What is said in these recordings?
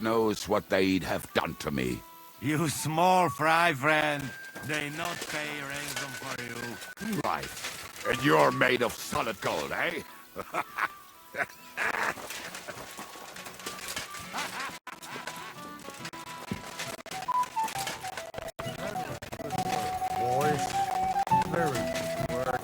knows what they'd have done to me. You small fry, friend. They not pay ransom for you. Right. And you're made of solid gold, eh? Boys, very good work.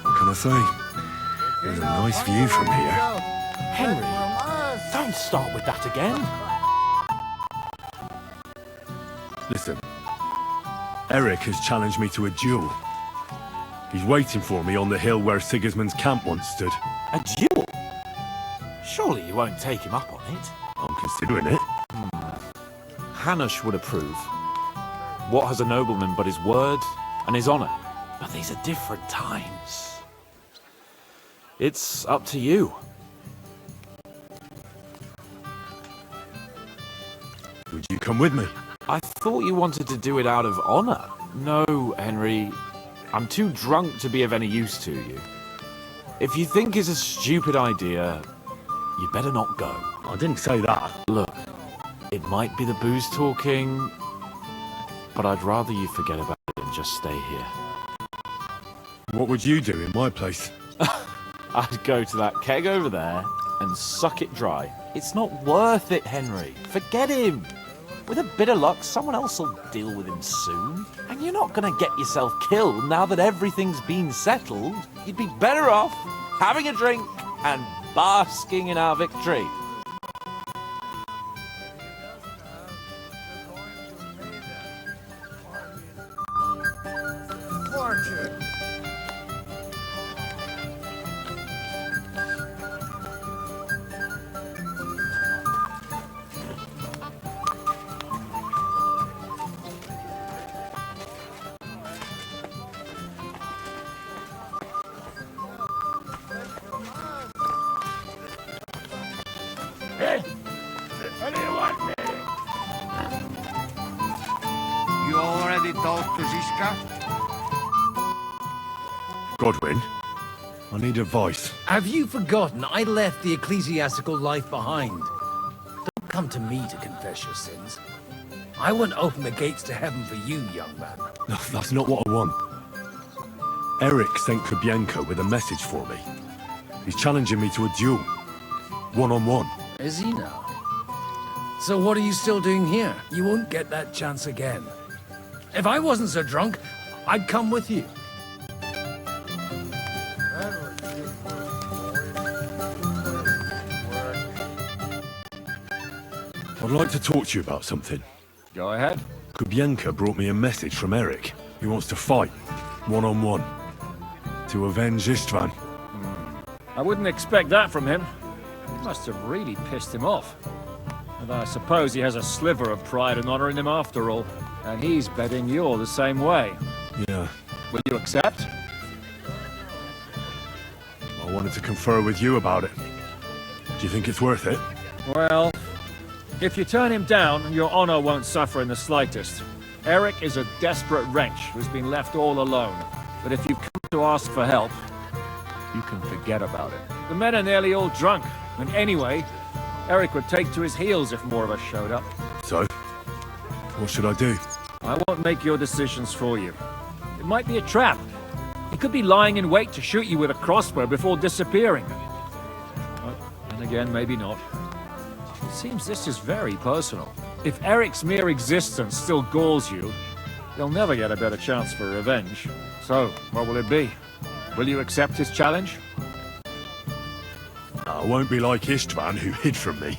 What can I say? There's a nice view from here. Henry, don't start with that again. Listen, Eric has challenged me to a duel. He's waiting for me on the hill where Sigismund's camp once stood. A duel? Surely you won't take him up on it. I'm considering it. Hanush would approve. What has a nobleman but his word and his honor? But these are different times. It's up to you. Would you come with me? I thought you wanted to do it out of honor. No, Henry. I'm too drunk to be of any use to you. If you think it's a stupid idea, you better not go. I didn't say that. Look, it might be the booze talking, but I'd rather you forget about it and just stay here. What would you do in my place? I'd go to that keg over there and suck it dry. It's not worth it, Henry. Forget him. With a bit of luck, someone else will deal with him soon. And you're not going to get yourself killed now that everything's been settled. You'd be better off having a drink and basking in our victory. You already talked to Ziska? Godwin, I need advice. Have you forgotten I left the ecclesiastical life behind? Don't come to me to confess your sins. I won't open the gates to heaven for you, young man. No, that's not what I want. Eric sent Kubienko with a message for me. He's challenging me to a duel. one-on-one. Is he now? So what are you still doing here? You won't get that chance again. If I wasn't so drunk, I'd come with you. That was good work, boy. I'd like to talk to you about something. Go ahead. Kubienka brought me a message from Eric. He wants to fight, one-on-one, to avenge Istvan. I wouldn't expect that from him. You must have really pissed him off. And I suppose he has a sliver of pride and honor in him after all. And he's betting you're the same way. Yeah, Will you accept? I wanted to confer with you about it. Do you think it's worth it? Well, if you turn him down, your honor won't suffer in the slightest. Eric is a desperate wretch who's been left all alone. But if you come to ask for help, you can forget about it. The men are nearly all drunk, and anyway, Eric would take to his heels if more of us showed up. So, what should I do? I won't make your decisions for you. It might be a trap. He could be lying in wait to shoot you with a crossbow before disappearing. But then again, maybe not. It seems this is very personal. If Eric's mere existence still galls you, you'll never get a better chance for revenge. So, what will it be? Will you accept his challenge? I won't be like Istvan, who hid from me.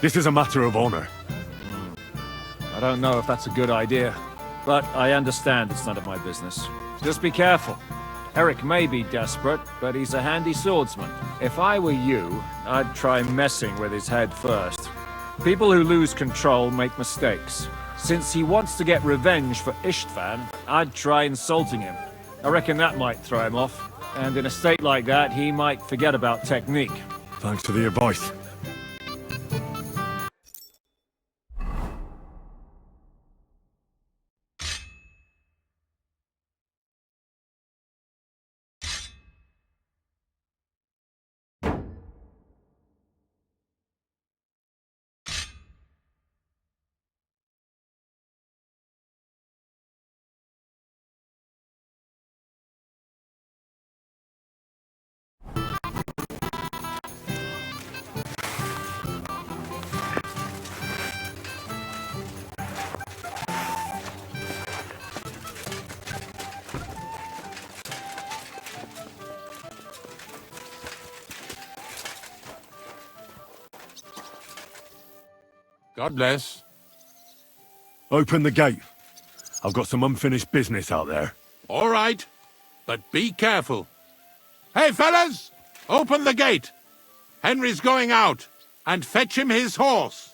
This is a matter of honor. I don't know if that's a good idea, but I understand it's none of my business. Just be careful. Eric may be desperate, but he's a handy swordsman. If I were you, I'd try messing with his head first. People who lose control make mistakes. Since he wants to get revenge for Istvan, I'd try insulting him. I reckon that might throw him off. And in a state like that, he might forget about technique. Thanks for the advice. God bless. Open the gate. I've got some unfinished business out there. All right, but be careful. Hey, fellas! Open the gate! Henry's going out, and fetch him his horse.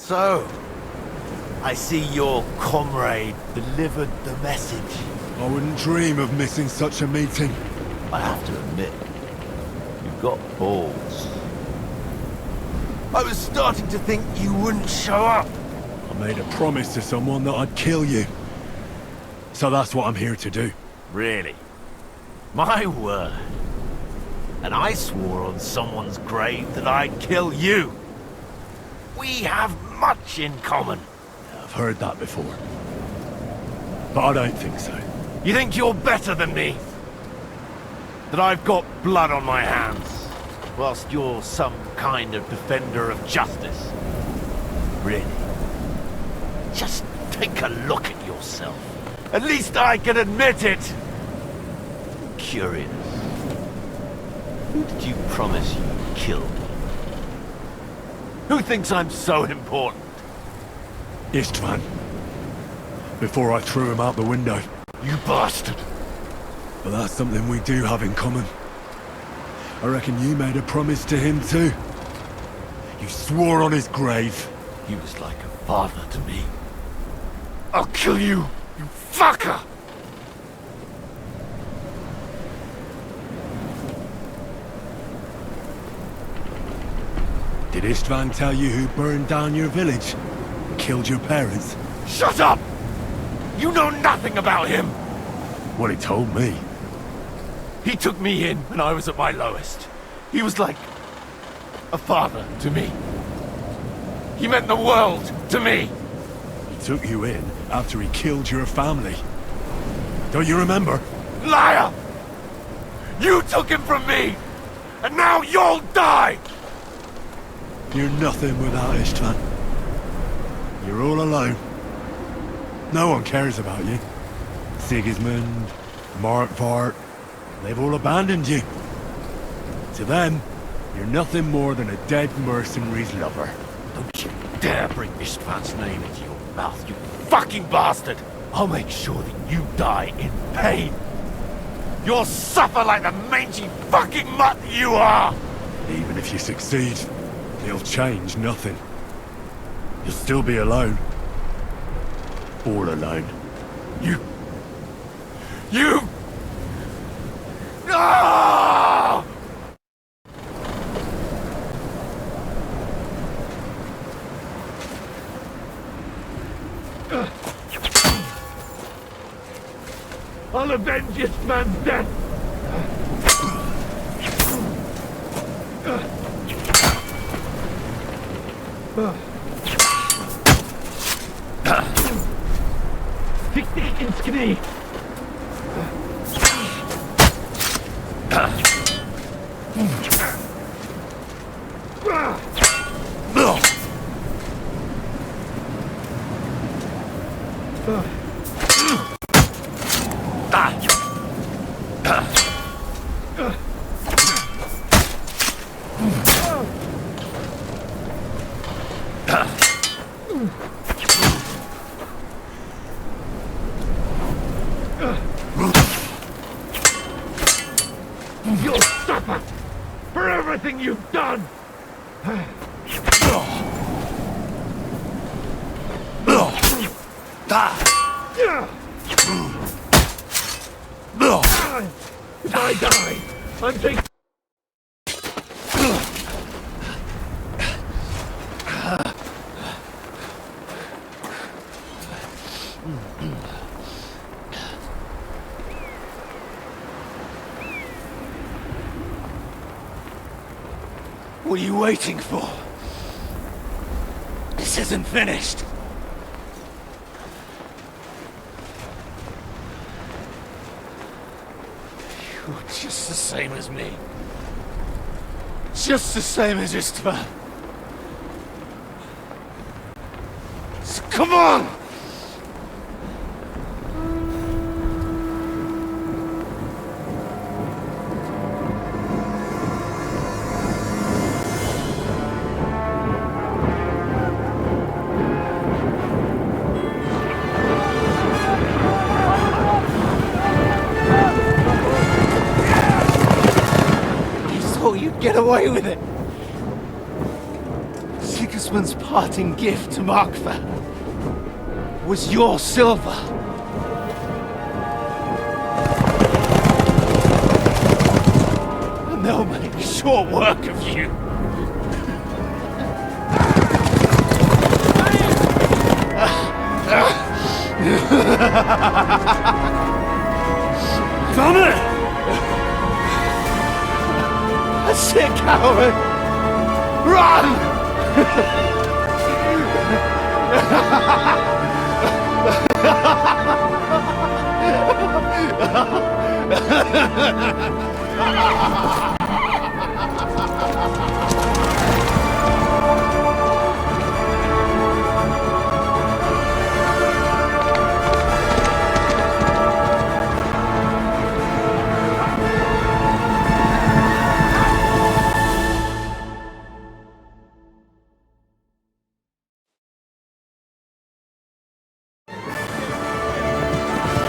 So, I see your comrade delivered the message. I wouldn't dream of missing such a meeting. I have to admit, you've got balls. I was starting to think you wouldn't show up. I made a promise to someone that I'd kill you. So that's what I'm here to do. Really? My word. And I swore on someone's grave that I'd kill you. We have much in common. I've heard that before. But I don't think so. You think you're better than me? That I've got blood on my hands, whilst you're some kind of defender of justice? Really? Just take a look at yourself. At least I can admit it! Curious. Who did you promise you'd kill me? Who thinks I'm so important? Istvan. Before I threw him out the window. You bastard! But that's something we do have in common. I reckon you made a promise to him too. You swore on his grave. He was like a father to me. I'll kill you, you fucker! Did Istvan tell you who burned down your village? Killed your parents? Shut up! You know nothing about him! What he told me. He took me in when I was at my lowest. He was like a father to me. He meant the world to me. He took you in after he killed your family. Don't you remember? Liar! You took him from me! And now you'll die! You're nothing without Istvan. You're all alone. No one cares about you. Sigismund, Markvart, they've all abandoned you. To them, you're nothing more than a dead mercenary's lover. Don't you dare bring Istvan's name into your mouth, you fucking bastard! I'll make sure that you die in pain. You'll suffer like the mangy fucking mutt you are! Even if you succeed, it'll change nothing. You'll still be alone. All alone. You... Ah! I'll avenge this man's death! Fick dich ins Knie! You'll suffer for everything you've done! If I die, I'm taking... What are you waiting for? This isn't finished. You're just the same as me. Just the same as Istvan. So come on! You'd get away with it. Sigismund Sigismund's parting gift to Markva was your silver. And they'll make short work of you. Damn it! That's it, coward! Run!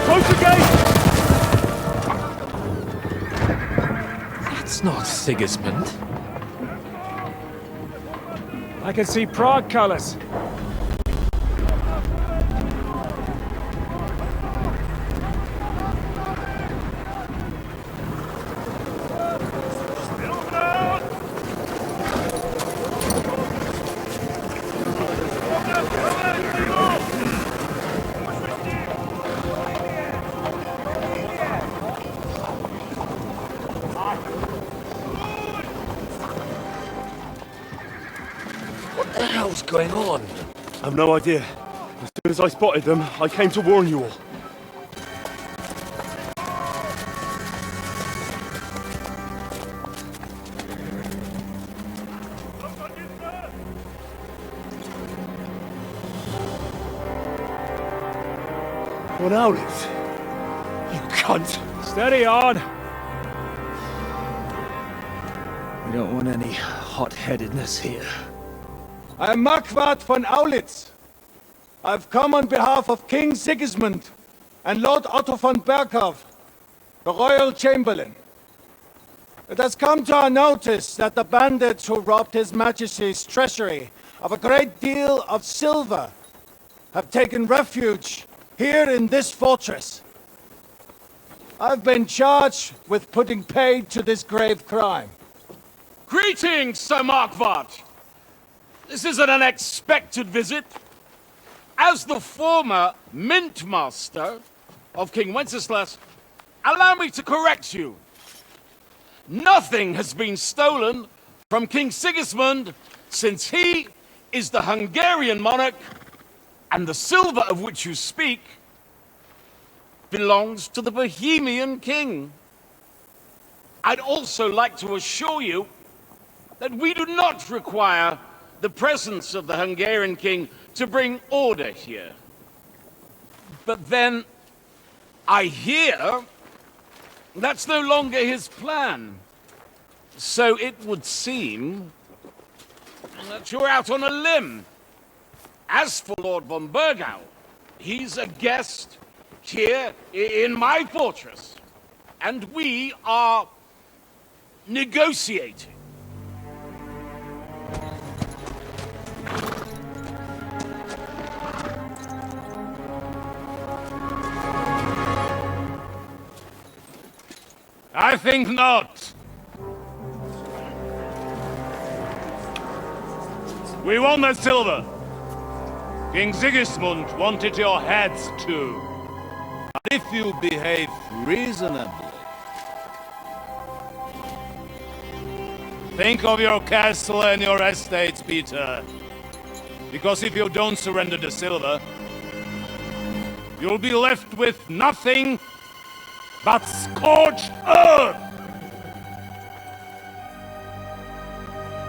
Close the gate! That's not Sigismund. I can see Prague colors. What the hell's going on? I've no idea. As soon as I spotted them, I came to warn you all. What out it? You cunt! Steady on! We don't want any hot-headedness here. I'm Marquardt von Aulitz. I've come on behalf of King Sigismund and Lord Otto von Berghoff, the Royal Chamberlain. It has come to our notice that the bandits who robbed His Majesty's treasury of a great deal of silver have taken refuge here in this fortress. I've been charged with putting paid to this grave crime. Greetings, Sir Markvart. This is an unexpected visit. As the former Mint Master of King Wenceslas, allow me to correct you. Nothing has been stolen from King Sigismund since he is the Hungarian monarch, and the silver of which you speak belongs to the Bohemian king. I'd also like to assure you that we do not require the presence of the Hungarian king to bring order here. But then, I hear that's no longer his plan. So it would seem that you're out on a limb. As for Lord von Bergau, he's a guest here in my fortress, and we are negotiating. I think not. We want the silver. King Sigismund wanted your heads too. And if you behave reasonably, think of your castle and your estates, Peter. Because if you don't surrender the silver, you'll be left with nothing but scorched earth!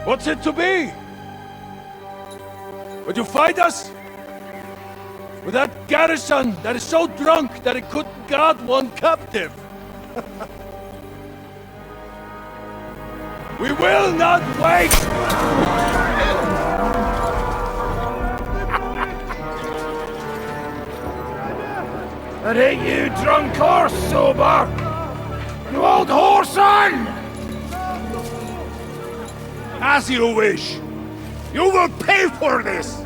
What's it to be? Would you fight us? With that garrison that is so drunk that it couldn't guard one captive? We will not wait! But ain't you drunk or sober? You old whoreson! As you wish. You will pay for this!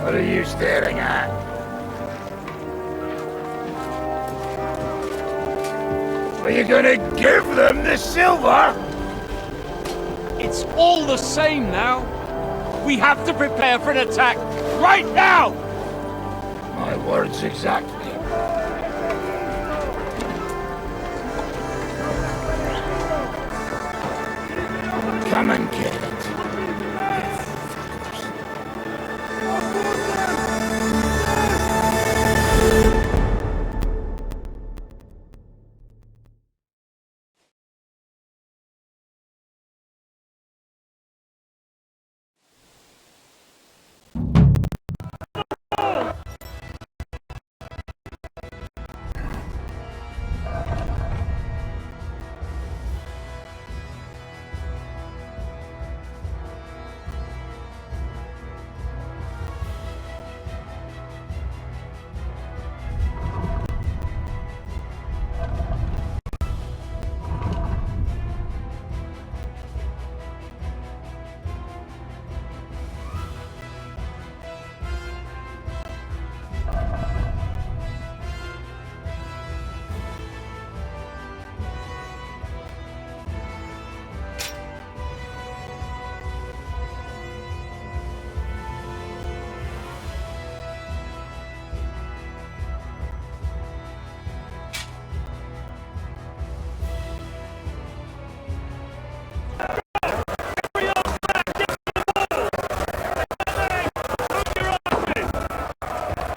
What are you staring at? Are you gonna give them the silver? It's all the same now. We have to prepare for an attack right now! My words exactly. Come and get it.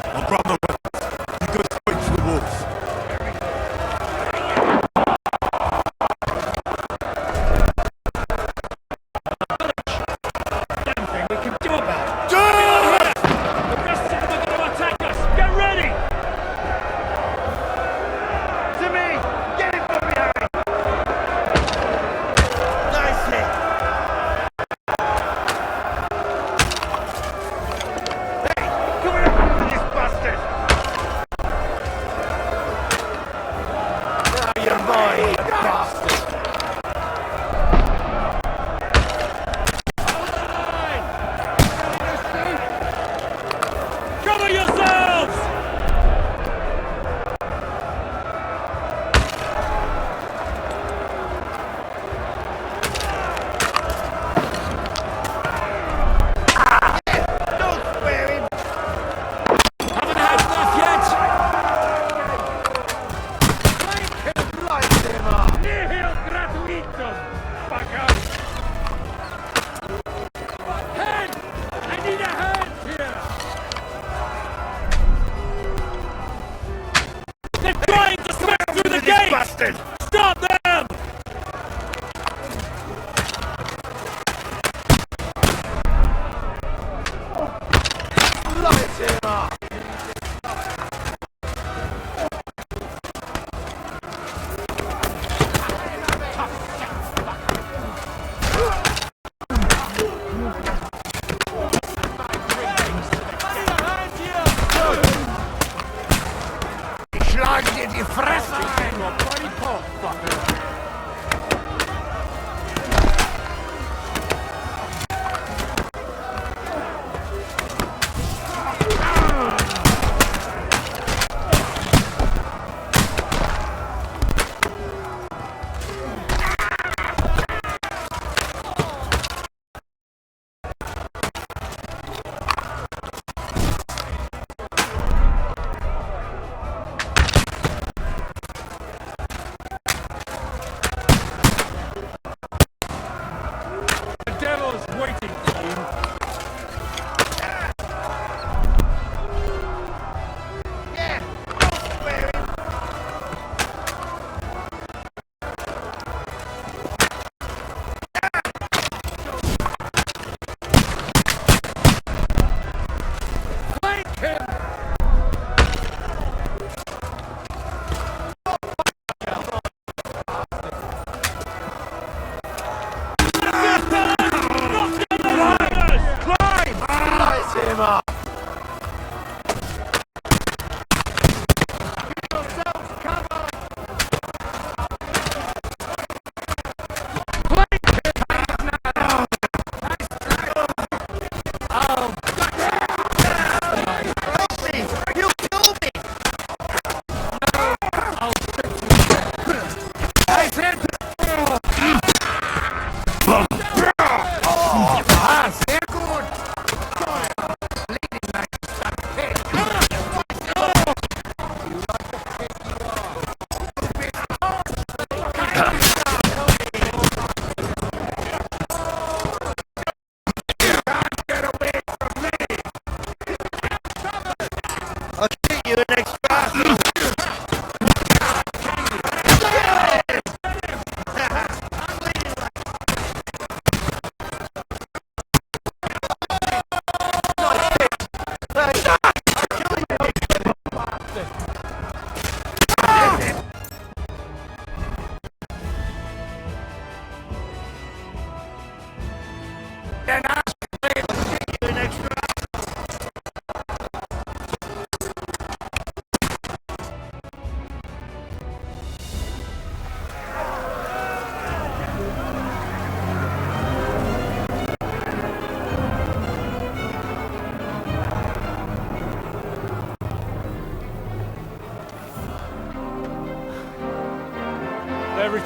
I brought my weapons. You go straight to the wolves. Cover yourselves! Haven't had enough yet! Nihil gratuitum, fucker! Hand! I need a hand here! They're trying to smash through the gate! Bastard! Stop them! Light him up!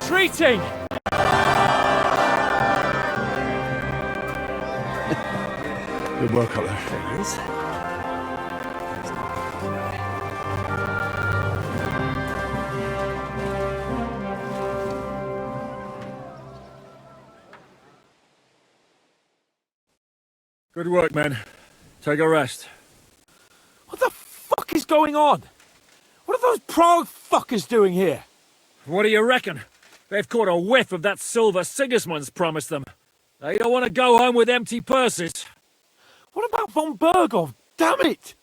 retreating! Good work up there. There he is. Good work, men. Take a rest. What the fuck is going on? What are those Prague fuckers doing here? What do you reckon? They've caught a whiff of that silver Sigismund's promised them. They don't want to go home with empty purses. What about von Bergov? Damn it!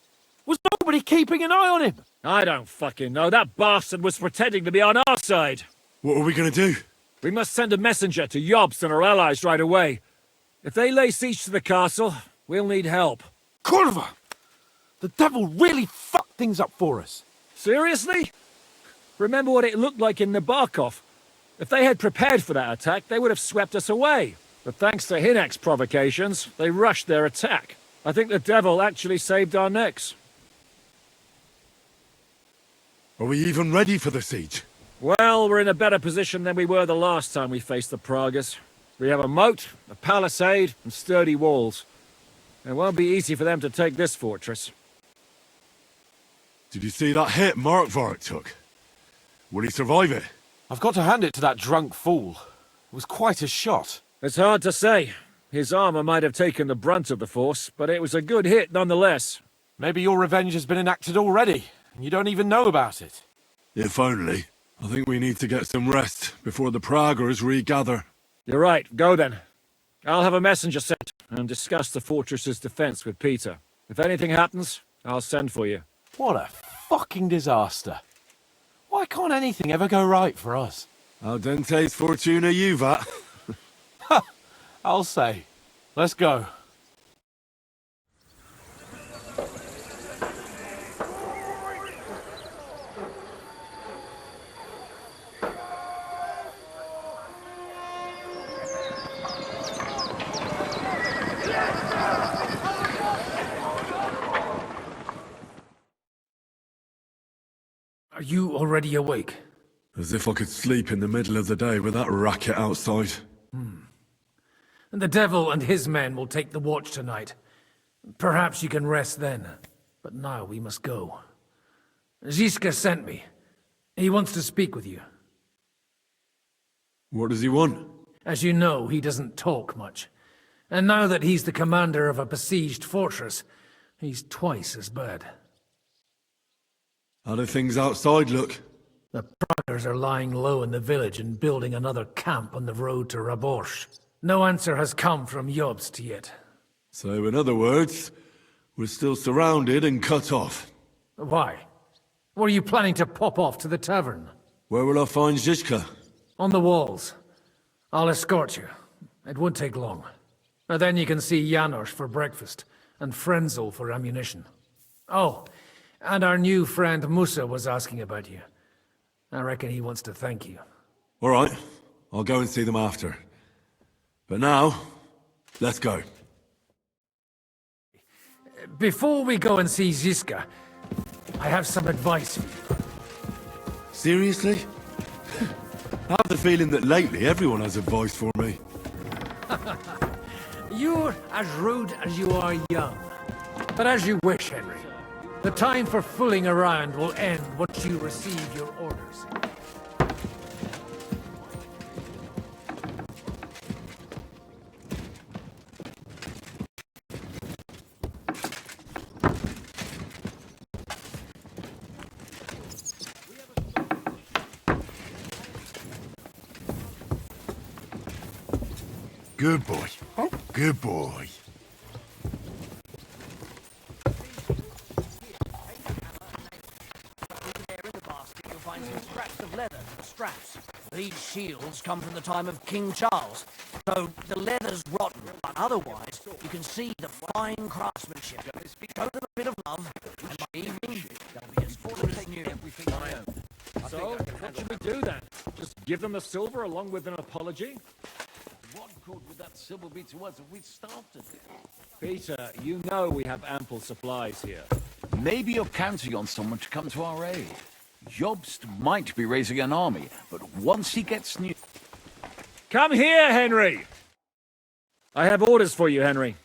Was nobody keeping an eye on him? I don't fucking know. That bastard was pretending to be on our side. What are we gonna do? We must send a messenger to Jobst and our allies right away. If they lay siege to the castle, we'll need help. Kurva! The devil really fucked things up for us. Seriously? Remember what it looked like in Nabokov. If they had prepared for that attack, they would have swept us away. But thanks to Hinek's provocations, they rushed their attack. I think the devil actually saved our necks. Are we even ready for the siege? Well, we're in a better position than we were the last time we faced the Pragas. We have a moat, a palisade, and sturdy walls. It won't be easy for them to take this fortress. Did you see that hit Markvart took? Will he survive it? I've got to hand it to that drunk fool. It was quite a shot. It's hard to say. His armor might have taken the brunt of the force, but it was a good hit nonetheless. Maybe your revenge has been enacted already, and you don't even know about it. If only. I think we need to get some rest before the Praggers regather. You're right. Go then. I'll have a messenger sent and discuss the fortress's defense with Peter. If anything happens, I'll send for you. What a fucking disaster. Why can't anything ever go right for us? Al dente's fortuna juvat. I'll say. Let's go. Are you already awake? As if I could sleep in the middle of the day with that racket outside. And the devil and his men will take the watch tonight. Perhaps you can rest then. But now we must go. Ziska sent me. He wants to speak with you. What does he want? As you know, he doesn't talk much. And now that he's the commander of a besieged fortress, he's twice as bad. How do things outside look? The Praggers are lying low in the village and building another camp on the road to Raborsh. No answer has come from Jobst yet. So in other words, we're still surrounded and cut off. Why? Were you planning to pop off to the tavern? Where will I find Zizka? On the walls. I'll escort you. It won't take long. And then you can see Janos for breakfast, and Frenzel for ammunition. Oh, and our new friend Musa was asking about you. I reckon he wants to thank you. All right, I'll go and see them after. But now, let's go. Before we go and see Ziska, I have some advice for you. Seriously? I have the feeling that lately everyone has advice for me. You're as rude as you are young. But as you wish, Henry. The time for fooling around will end once you receive your orders. Good boy. Good boy. Straps. These shields come from the time of King Charles, so the leather's rotten, but otherwise you can see the fine craftsmanship. Show them a bit of love, and by evening they'll be as full as new. So, what should we do then? Just give them the silver along with an apology? What good would that silver be to us if we starved to death? Peter, you know we have ample supplies here. Maybe you're counting on someone to come to our aid. Jobst might be raising an army, but once he gets new... Come here, Henry! I have orders for you, Henry.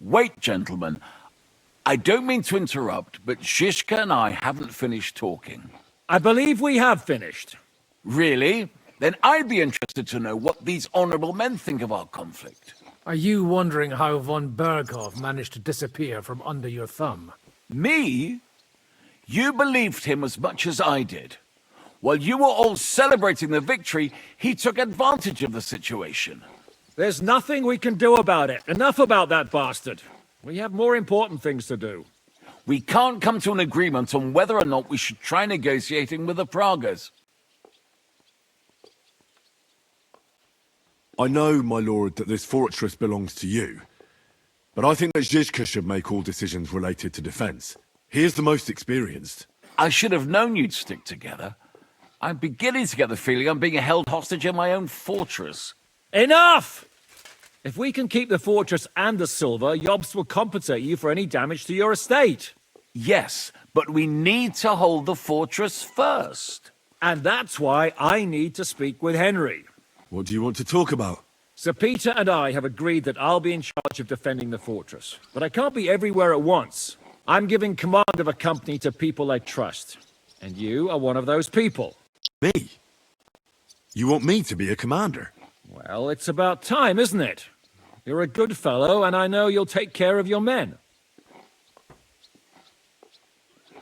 Wait, gentlemen. I don't mean to interrupt, but Shishka and I haven't finished talking. I believe we have finished. Really? Then I'd be interested to know what these honorable men think of our conflict. Are you wondering how von Berghoff managed to disappear from under your thumb? Me? You believed him as much as I did. While you were all celebrating the victory, he took advantage of the situation. There's nothing we can do about it. Enough about that bastard. We have more important things to do. We can't come to an agreement on whether or not we should try negotiating with the Pragas. I know, my lord, that this fortress belongs to you. But I think that Zizka should make all decisions related to defense. He is the most experienced. I should have known you'd stick together. I'm beginning to get the feeling I'm being held hostage in my own fortress. Enough! If we can keep the fortress and the silver, Jobst will compensate you for any damage to your estate. Yes, but we need to hold the fortress first. And that's why I need to speak with Henry. What do you want to talk about? Sir Peter and I have agreed that I'll be in charge of defending the fortress. But I can't be everywhere at once. I'm giving command of a company to people I trust. And you are one of those people. Me? You want me to be a commander? Well, it's about time, isn't it? You're a good fellow, and I know you'll take care of your men.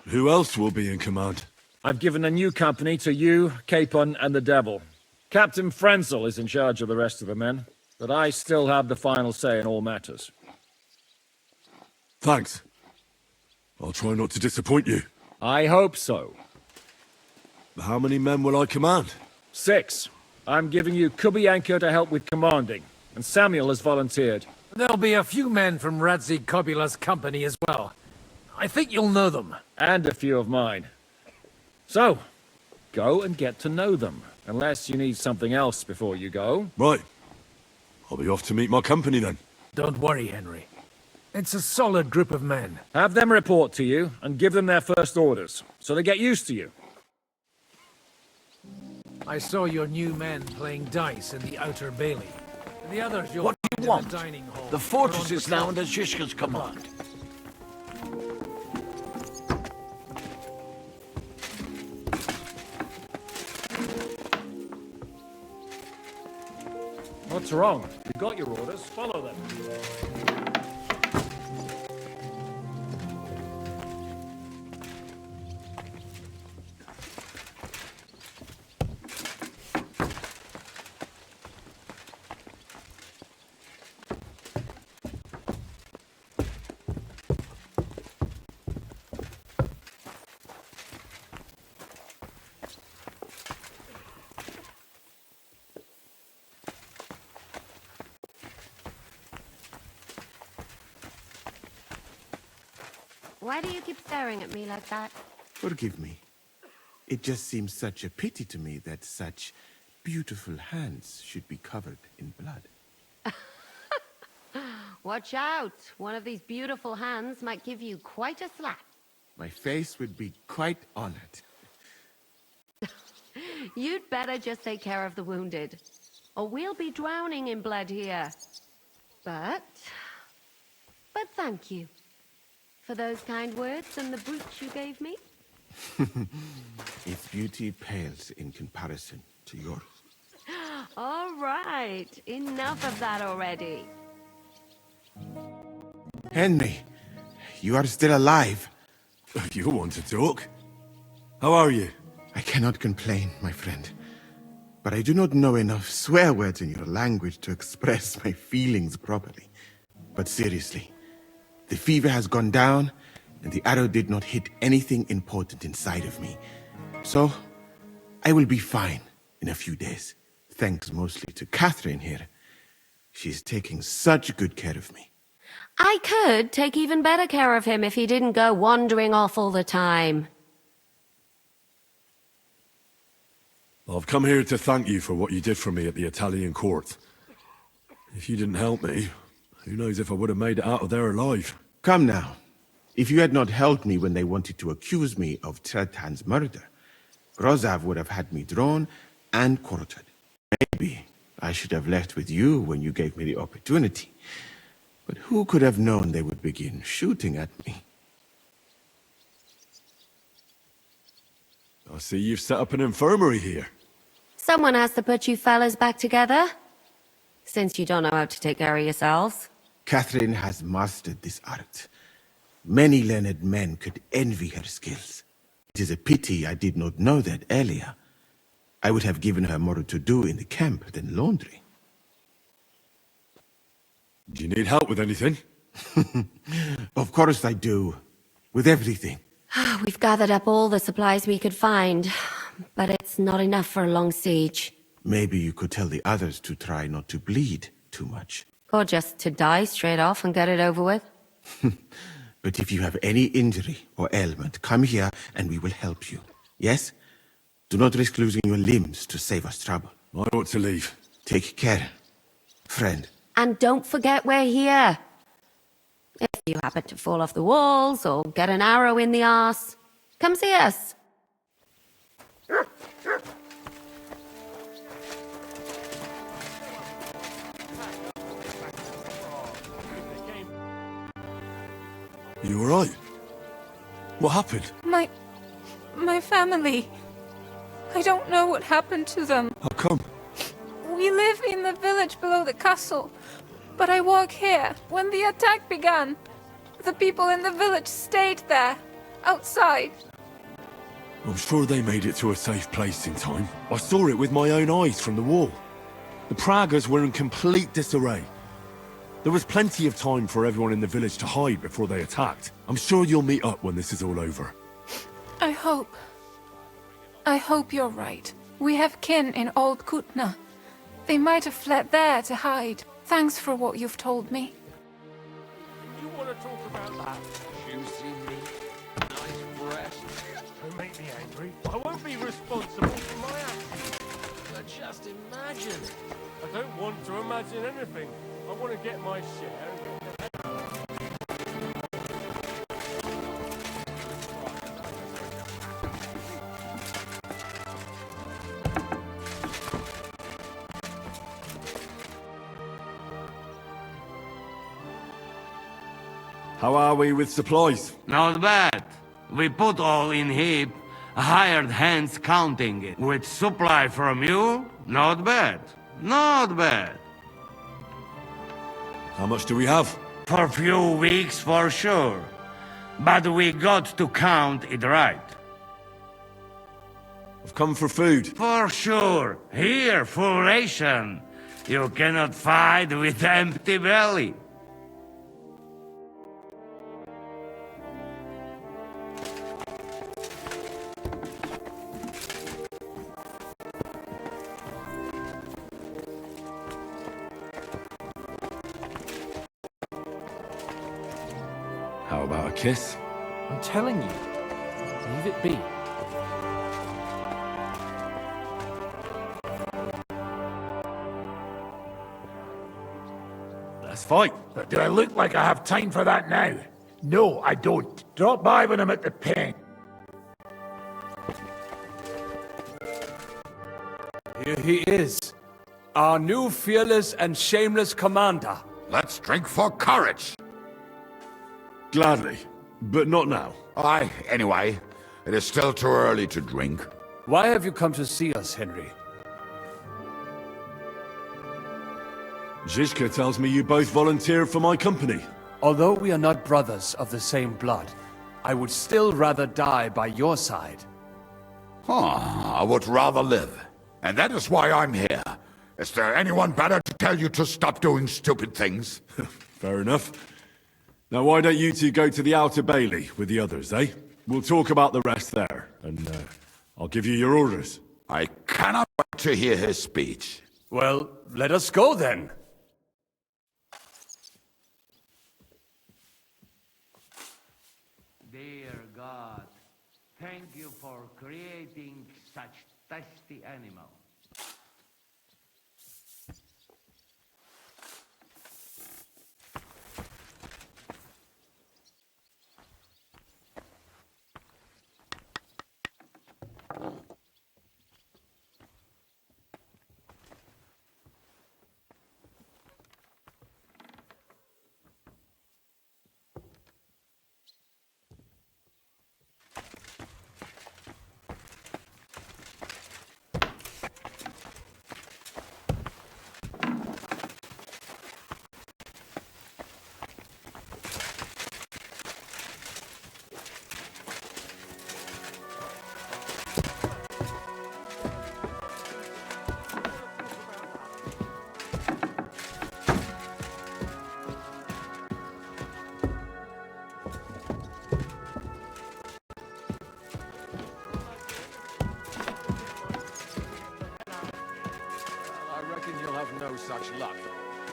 Who else will be in command? I've given a new company to you, Capon, and the Devil. Captain Frenzel is in charge of the rest of the men, but I still have the final say in all matters. Thanks. I'll try not to disappoint you. I hope so. How many men will I command? 6. I'm giving you Kubianka to help with commanding, and Samuel has volunteered. There'll be a few men from Radzi Kobula's company as well. I think you'll know them. And a few of mine. So, go and get to know them. Unless you need something else before you go. Right. I'll be off to meet my company then. Don't worry, Henry. It's a solid group of men. Have them report to you, and give them their first orders, so they get used to you. I saw your new men playing dice in the outer bailey. The others you'll What do you find in want? the dining hall. The fortress They're on is now patrol. under Shishka's command. What's wrong? You got your orders, follow them. Why do you keep staring at me like that? Forgive me. It just seems such a pity to me that such beautiful hands should be covered in blood. Watch out. One of these beautiful hands might give you quite a slap. My face would be quite honored. You'd better just take care of the wounded, or we'll be drowning in blood here. But thank you for those kind words and the brooch you gave me. Its beauty pales in comparison to yours. All right, enough of that already. Henry, you are still alive. You want to talk? How are you? I cannot complain, my friend. But I do not know enough swear words in your language to express my feelings properly. But seriously, the fever has gone down, and the arrow did not hit anything important inside of me. So, I will be fine in a few days. Thanks mostly to Catherine here. She's taking such good care of me. I could take even better care of him if he didn't go wandering off all the time. I've come here to thank you for what you did for me at the Italian court. If you didn't help me, who knows if I would have made it out of there alive. Come now. If you had not helped me when they wanted to accuse me of Tretan's murder, Rozav would have had me drawn and quartered. Maybe I should have left with you when you gave me the opportunity. But who could have known they would begin shooting at me? I see you've set up an infirmary here. Someone has to put you fellas back together. Since you don't know how to take care of yourselves. Catherine has mastered this art. Many learned men could envy her skills. It is a pity I did not know that earlier. I would have given her more to do in the camp than laundry. Do you need help with anything? Of course I do. With everything. We've gathered up all the supplies we could find, but it's not enough for a long siege. Maybe you could tell the others to try not to bleed too much. Or just to die straight off and get it over with. But if you have any injury or ailment, come here and we will help you. Yes? Do not risk losing your limbs to save us trouble. I ought to leave. Take care, friend. And don't forget we're here. If you happen to fall off the walls or get an arrow in the arse, come see us. You alright? What happened? My family. I don't know what happened to them. How come? We live in the village below the castle, but I work here. When the attack began, the people in the village stayed there, outside. I'm sure they made it to a safe place in time. I saw it with my own eyes from the wall. The Pragas were in complete disarray. There was plenty of time for everyone in the village to hide before they attacked. I'm sure you'll meet up when this is all over. I hope you're right. We have kin in Old Kutna. They might have fled there to hide. Thanks for what you've told me. You want to talk about that? Juicy meat, nice breast. Don't make me angry. I won't be responsible for my actions. But just imagine. I don't want to imagine anything. I want to get my share and get the heck out. How are we with supplies? Not bad. We put all in heap, hired hands counting it. With supply from you, not bad. Not bad. How much do we have? For few weeks for sure. But we got to count it right. I've come for food. For sure. Here, full ration. You cannot fight with empty belly. How about a kiss? I'm telling you, leave it be. Let's fight. But do I look like I have time for that now? No, I don't. Drop by when I'm at the pen. Here he is, our new fearless and shameless commander. Let's drink for courage. Gladly, but not now. Aye, anyway, it is still too early to drink. Why have you come to see us, Henry? Zizka tells me you both volunteered for my company. Although we are not brothers of the same blood, I would still rather die by your side. I would rather live. And that is why I'm here. Is there anyone better to tell you to stop doing stupid things? Fair enough. Now why don't you two go to the Outer Bailey with the others, eh? We'll talk about the rest there, and I'll give you your orders. I cannot wait to hear his speech. Well, let us go then. Dear God, thank you for creating such tasty animals.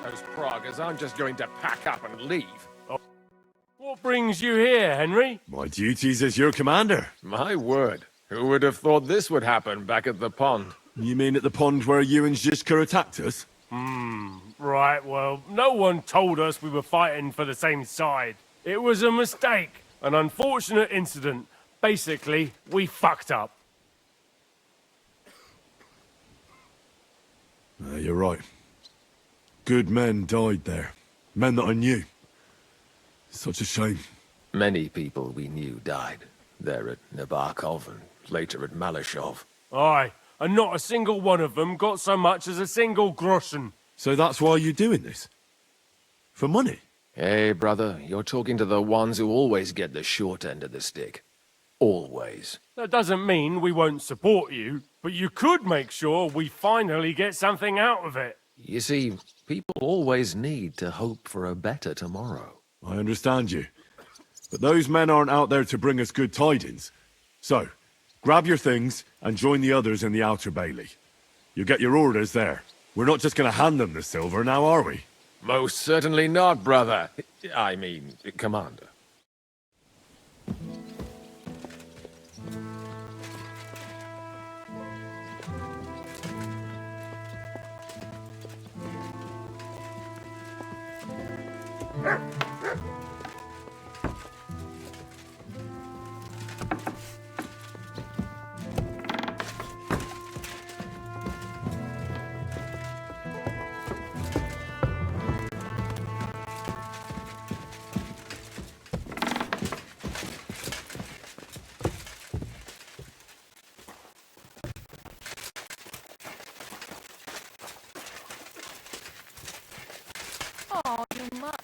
Those Praguers aren't just going to pack up and leave. What brings you here, Henry? My duties as your commander. My word. Who would have thought this would happen back at the pond? You mean at the pond where you and Zhizka attacked us? Right, well, no one told us we were fighting for the same side. It was a mistake. An unfortunate incident. Basically, we fucked up. You're right. Good men died there. Men that I knew. Such a shame. Many people we knew died. There at Nabarkov and later at Malashov. Aye, and not a single one of them got so much as a single groschen. So that's why you're doing this? For money? Hey, brother, you're talking to the ones who always get the short end of the stick. Always. That doesn't mean we won't support you, but you could make sure we finally get something out of it. You see, people always need to hope for a better tomorrow. I understand you. But those men aren't out there to bring us good tidings. So, grab your things and join the others in the Outer Bailey. You'll get your orders there. We're not just going to hand them the silver now, are we? Most certainly not, brother. I mean, Commander. Oh, you must.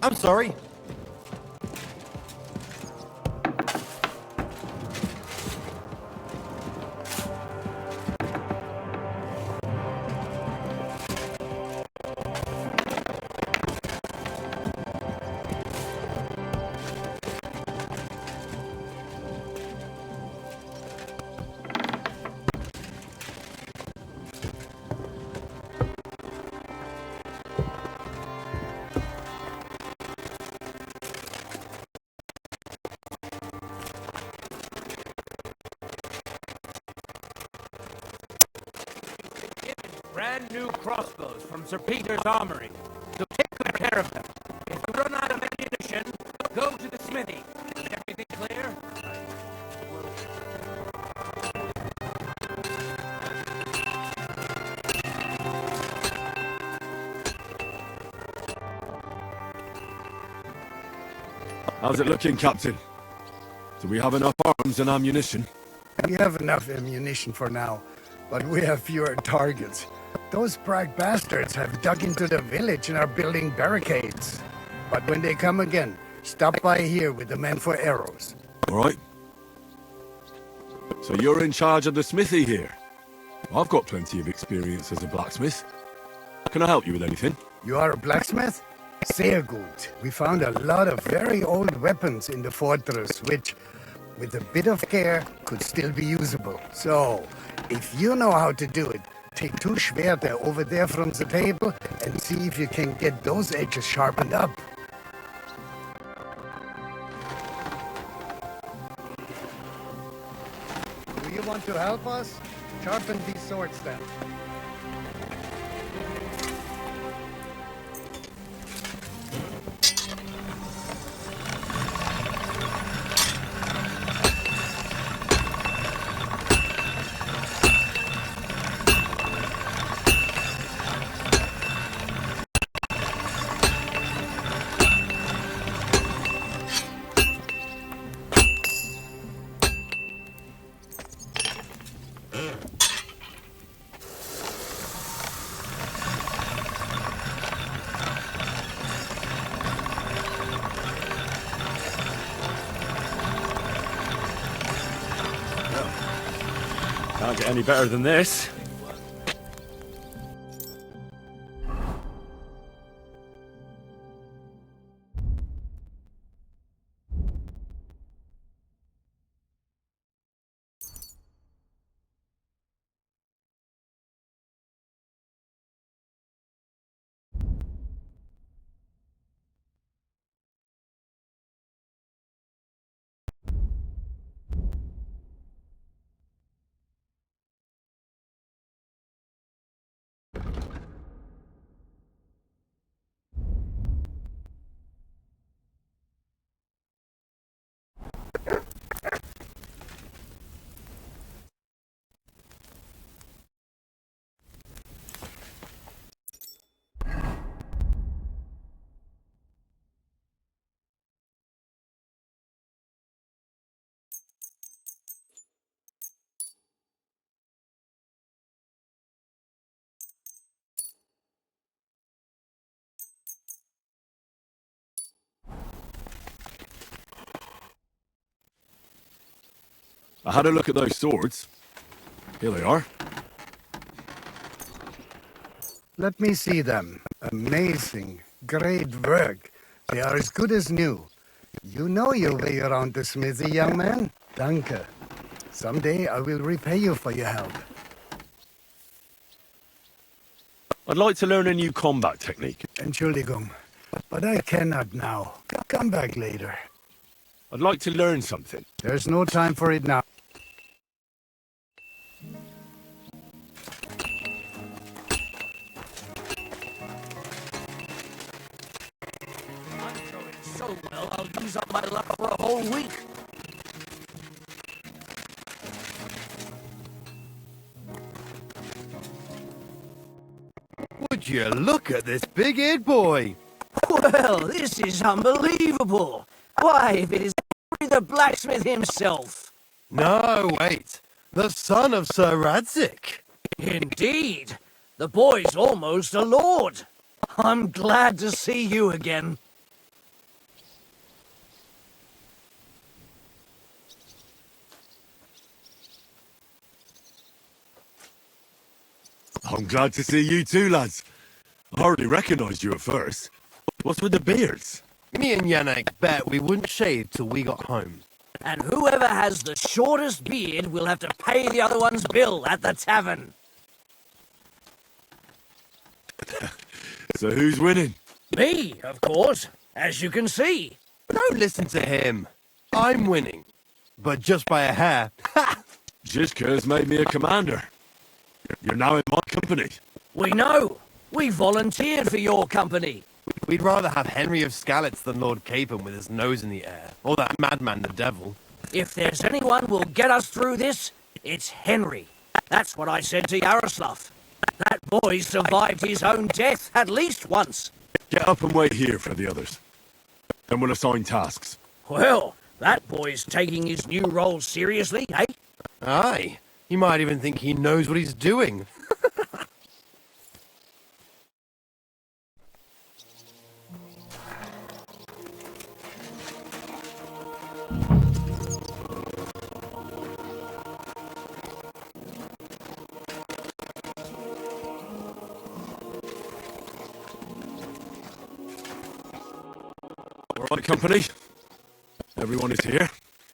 I'm sorry. brand new crossbows from Sir Peter's armory. So take good care of them. If you run out of ammunition, go to the smithy. Is everything clear? How's it looking, Captain? Do we have enough arms and ammunition? We have enough ammunition for now, but we have fewer targets. Those Prague bastards have dug into the village and are building barricades. But when they come again, stop by here with the men for arrows. All right. So you're in charge of the smithy here? I've got plenty of experience as a blacksmith. Can I help you with anything? You are a blacksmith? Sehr gut. We found a lot of very old weapons in the fortress, which, with a bit of care, could still be usable. So, if you know how to do it, take 2 Schwerter over there from the table and see if you can get those edges sharpened up. Do you want to help us? Sharpen these swords then. Can't get any better than this. I had a look at those swords. Here they are. Let me see them. Amazing. Great work. They are as good as new. You know your way around the smithy, young man. Danke. Someday I will repay you for your help. I'd like to learn a new combat technique. Entschuldigung, but I cannot now. Come back later. I'd like to learn something. There's no time for it now. So well, I'll use up my luck for a whole week. Would you look at this big-eared boy? Well, this is unbelievable. Why, if it is Henry the blacksmith himself. No, wait. The son of Sir Radzik. Indeed. The boy's almost a lord. I'm glad to see you again. I'm glad to see you too, lads. I hardly recognised you at first. What's with the beards? Me and Yannick bet we wouldn't shave till we got home. And whoever has the shortest beard will have to pay the other one's bill at the tavern. So who's winning? Me, of course, as you can see. Don't listen to him. I'm winning. But just by a hair. Jishka's made me a commander. You're now in my company. We know. We volunteered for your company. We'd rather have Henry of Skalitz than Lord Capon with his nose in the air, or that madman the devil. If there's anyone who'll get us through this, it's Henry. That's what I said to Yaroslav. That boy survived his own death at least once. Get up and wait here for the others. Then we'll assign tasks. Well, that boy's taking his new role seriously, eh? Aye. He might even think he knows what he's doing. All right, company. Everyone is here.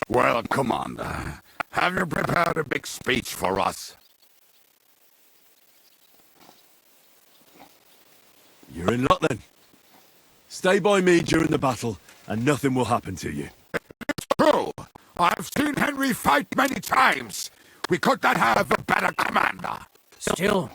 Well, Commander, have you prepared a big speech for us? You're in luck then. Stay by me during the battle, and nothing will happen to you. It's true. I've seen Henry fight many times. We could not have a better commander. Still,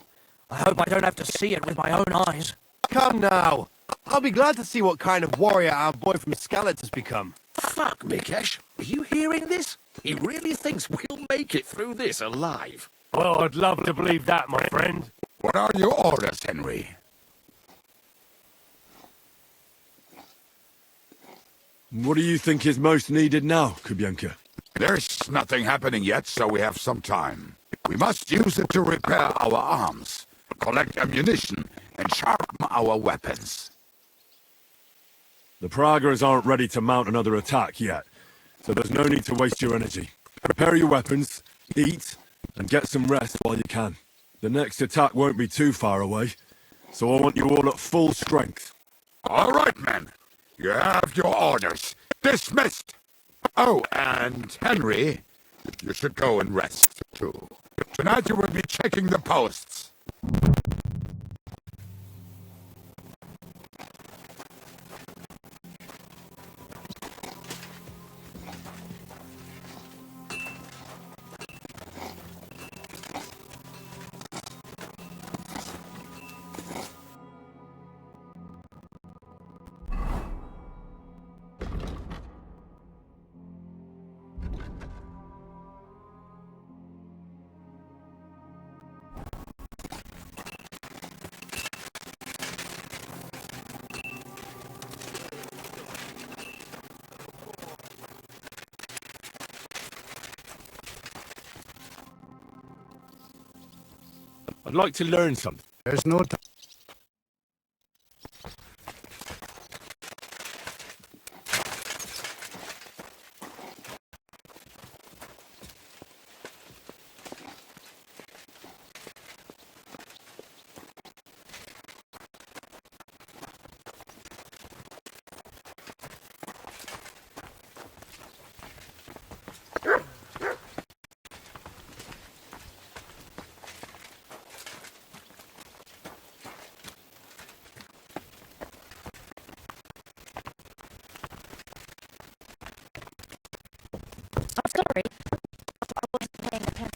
I hope I don't have to see it with my own eyes. Come now. I'll be glad to see what kind of warrior our boy from Skalitz has become. Fuck, Mikesh. Are you hearing this? He really thinks we'll make it through this alive. Well, I'd love to believe that, my friend. What are your orders, Henry? What do you think is most needed now, Kubyanka? There's nothing happening yet, so we have some time. We must use it to repair our arms, collect ammunition, and sharpen our weapons. The Pragas aren't ready to mount another attack yet, so there's no need to waste your energy. Prepare your weapons, eat, and get some rest while you can. The next attack won't be too far away, so I want you all at full strength. All right, men. You have your orders. Dismissed! Oh, and Henry, you should go and rest, too. Tonight you will be checking the posts. I'd like to learn something. There's no time. Sorry, I wasn't paying attention.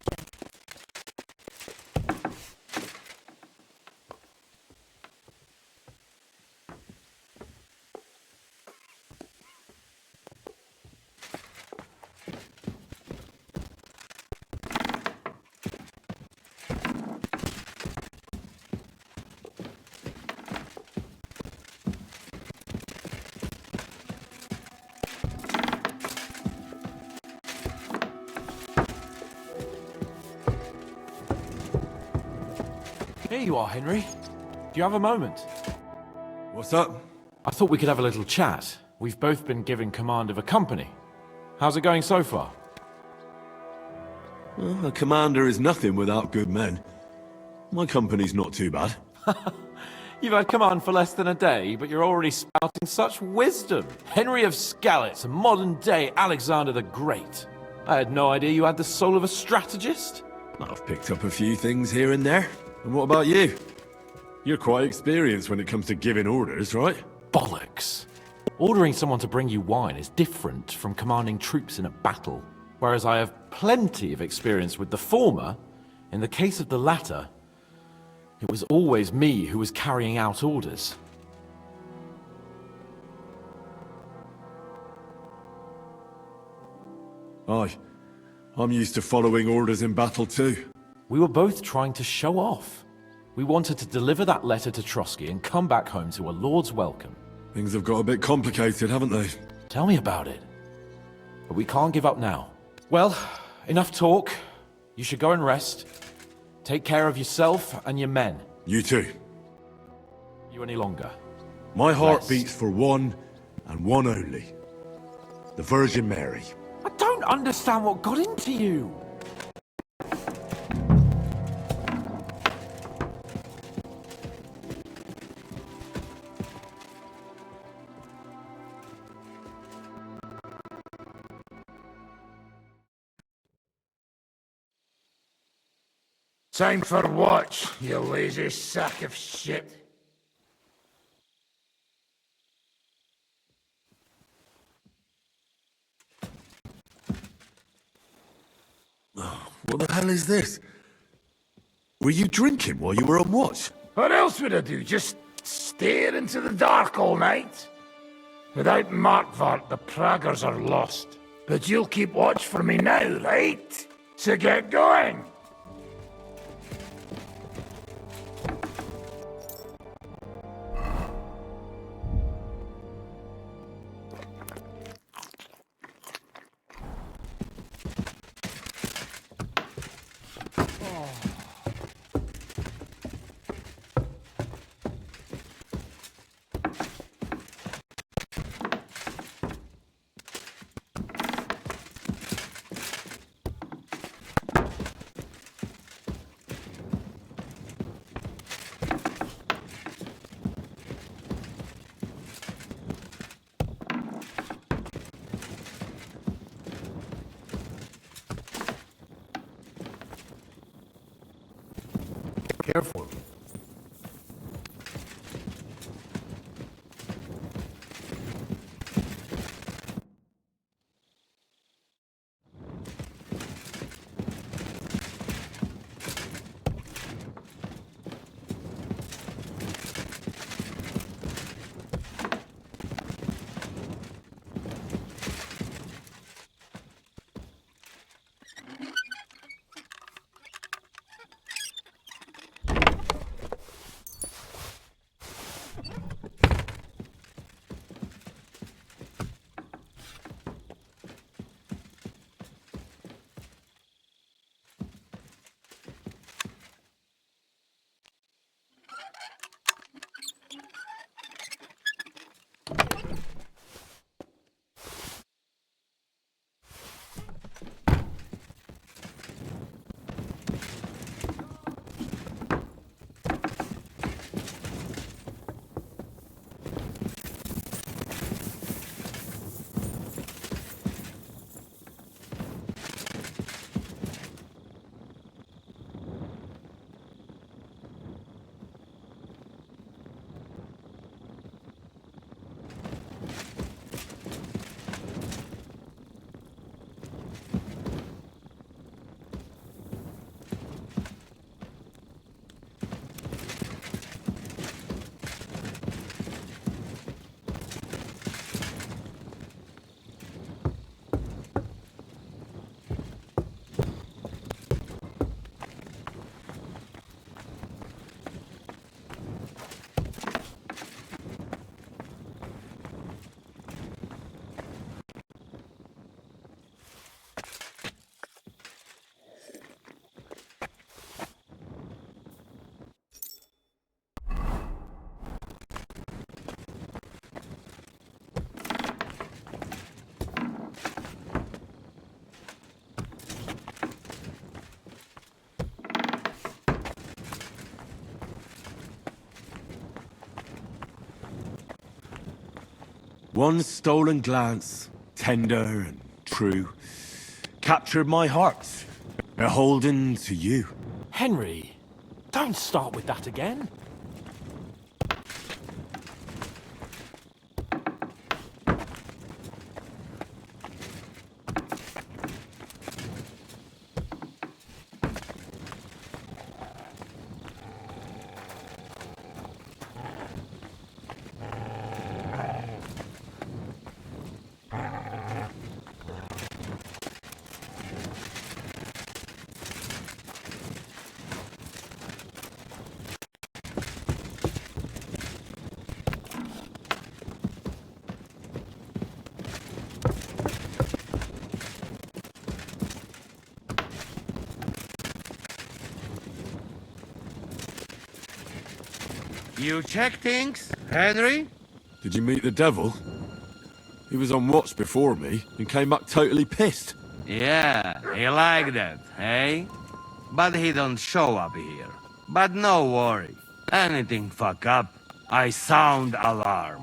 Here you are, Henry. Do you have a moment? What's up? I thought we could have a little chat. We've both been given command of a company. How's it going so far? Well, a commander is nothing without good men. My company's not too bad. You've had command for less than a day, but you're already spouting such wisdom. Henry of Skalitz, a modern-day Alexander the Great. I had no idea you had the soul of a strategist. I've picked up a few things here and there. And what about you? You're quite experienced when it comes to giving orders, right? Bollocks. Ordering someone to bring you wine is different from commanding troops in a battle. Whereas I have plenty of experience with the former, in the case of the latter, It was always me who was carrying out orders. Aye. I'm used to following orders in battle too. We were both trying to show off. We wanted to deliver that letter to Trotsky and come back home to a lord's welcome. Things have got a bit complicated, haven't they? Tell me about it. But we can't give up now. Well, enough talk. You should go and rest. Take care of yourself and your men. You too. You any longer? My heart Rest. beats for one, and one only. The Virgin Mary. I don't understand what got into you. Time for watch, you lazy sack of shit. What the hell is this? Were you drinking while you were on watch? What else would I do? Just stare into the dark all night? Without Markvart, the Praggers are lost. But you'll keep watch for me now, right? So get going! Careful. One stolen glance, tender and true, captured my heart, beholden to you. Henry, don't start with that again. You check things, Henry? Did you meet the devil? He was on watch before me and came back totally pissed. Yeah, he like that, eh? But he don't show up here. But no worry. Anything fuck up, I sound alarm.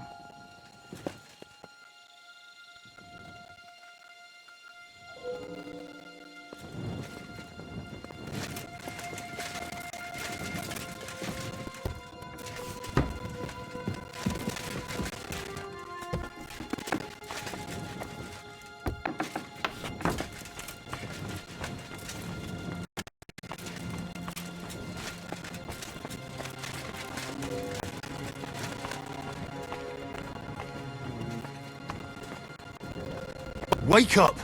Wake up!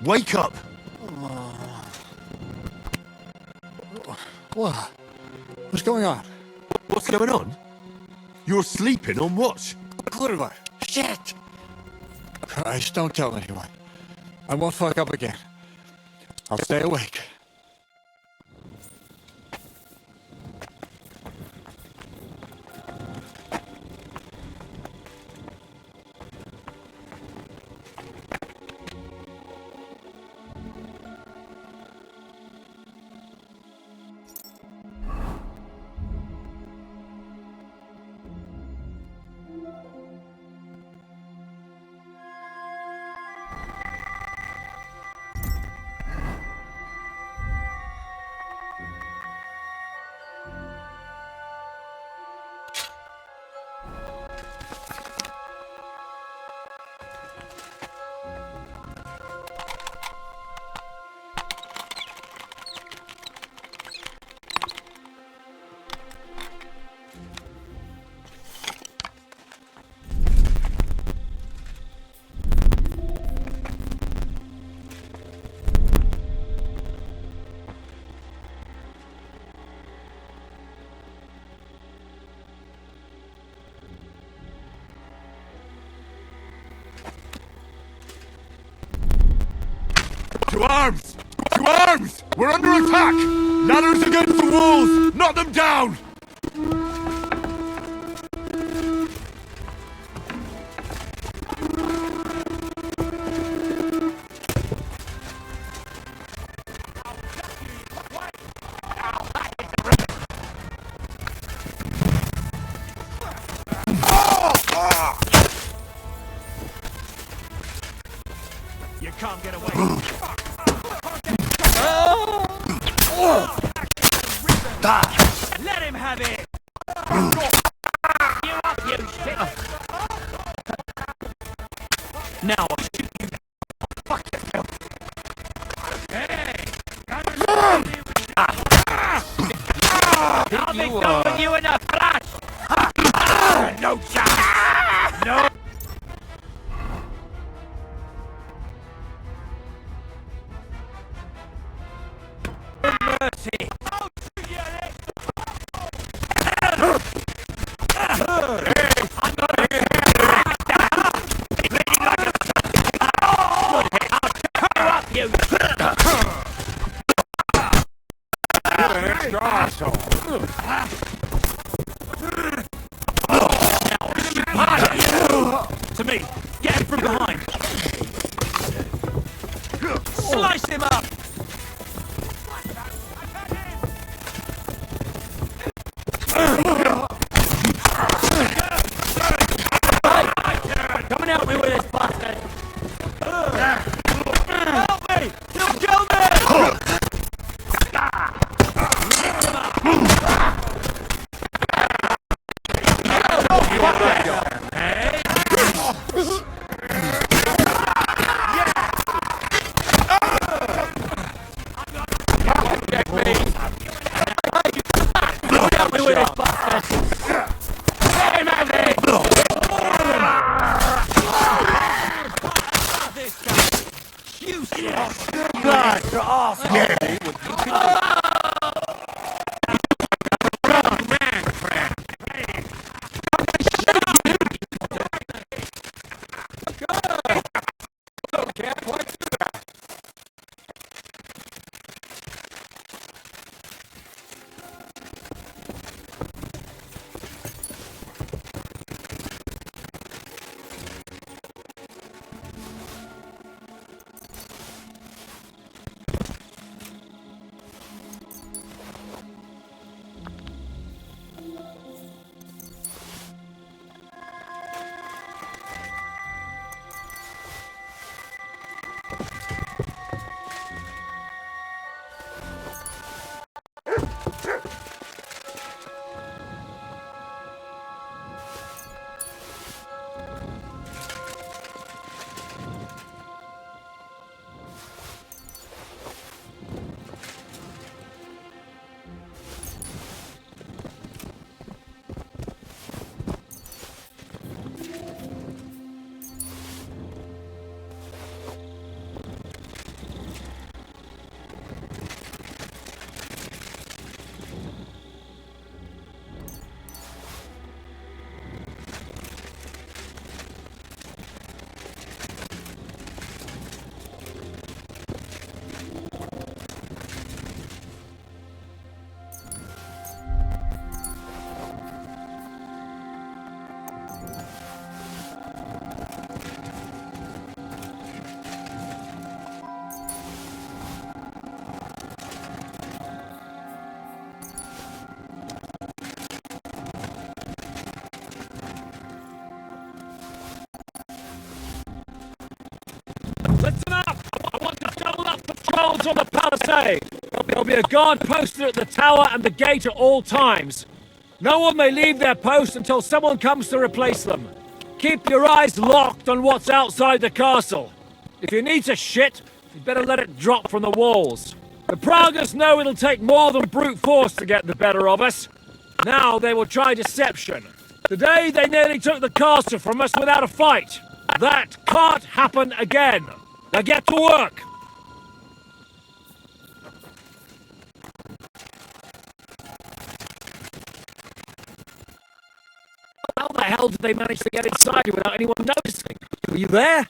Wake up! What? What's going on? What's going on? You're sleeping on watch. Clever. Shit! Christ, don't tell anyone. I won't fuck up again. I'll stay awake. To arms! To arms! We're under attack! Ladders against the walls! Knock them down! You can't get away. Let him have it! You up, you shit! Now I'll shoot you. Fuck yourself! Hey! I'll be done with you in a flash! No chance! No! Mercy! To me! Get him from behind! Slice him up! Come and help me with this bastard! Help me! He'll kill me! Help me with this bastard! Get him out of here! God, you're awesome! Listen up! I want to double up patrols on the palisade. There'll be a guard posted at the tower and the gate at all times. No one may leave their post until someone comes to replace them. Keep your eyes locked on what's outside the castle. If you need to shit, you better let it drop from the walls. The Pragas know it'll take more than brute force to get the better of us. Now they will try deception. Today they nearly took the castle from us without a fight. That can't happen again. Now get to work! How the hell did they manage to get inside you without anyone noticing? Were you there?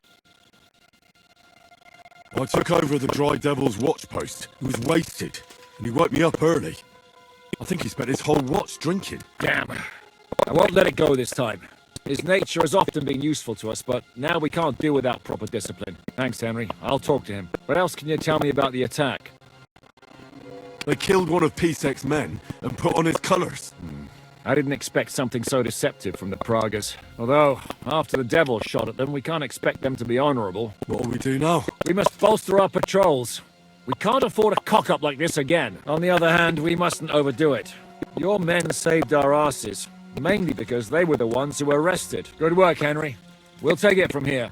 I took over the Dry Devil's watch post. He was wasted, and he woke me up early. I think he spent his whole watch drinking. Damn. I won't let it go this time. His nature has often been useful to us, but now we can't do without proper discipline. Thanks, Henry. I'll talk to him. What else can you tell me about the attack? They killed one of Pisek's men and put on his colours. I didn't expect something so deceptive from the Pragas. Although, after the devil shot at them, we can't expect them to be honourable. What do we do now? We must bolster our patrols. We can't afford a cock-up like this again. On the other hand, we mustn't overdo it. Your men saved our asses, mainly because they were the ones who were arrested. Good work, Henry. We'll take it from here.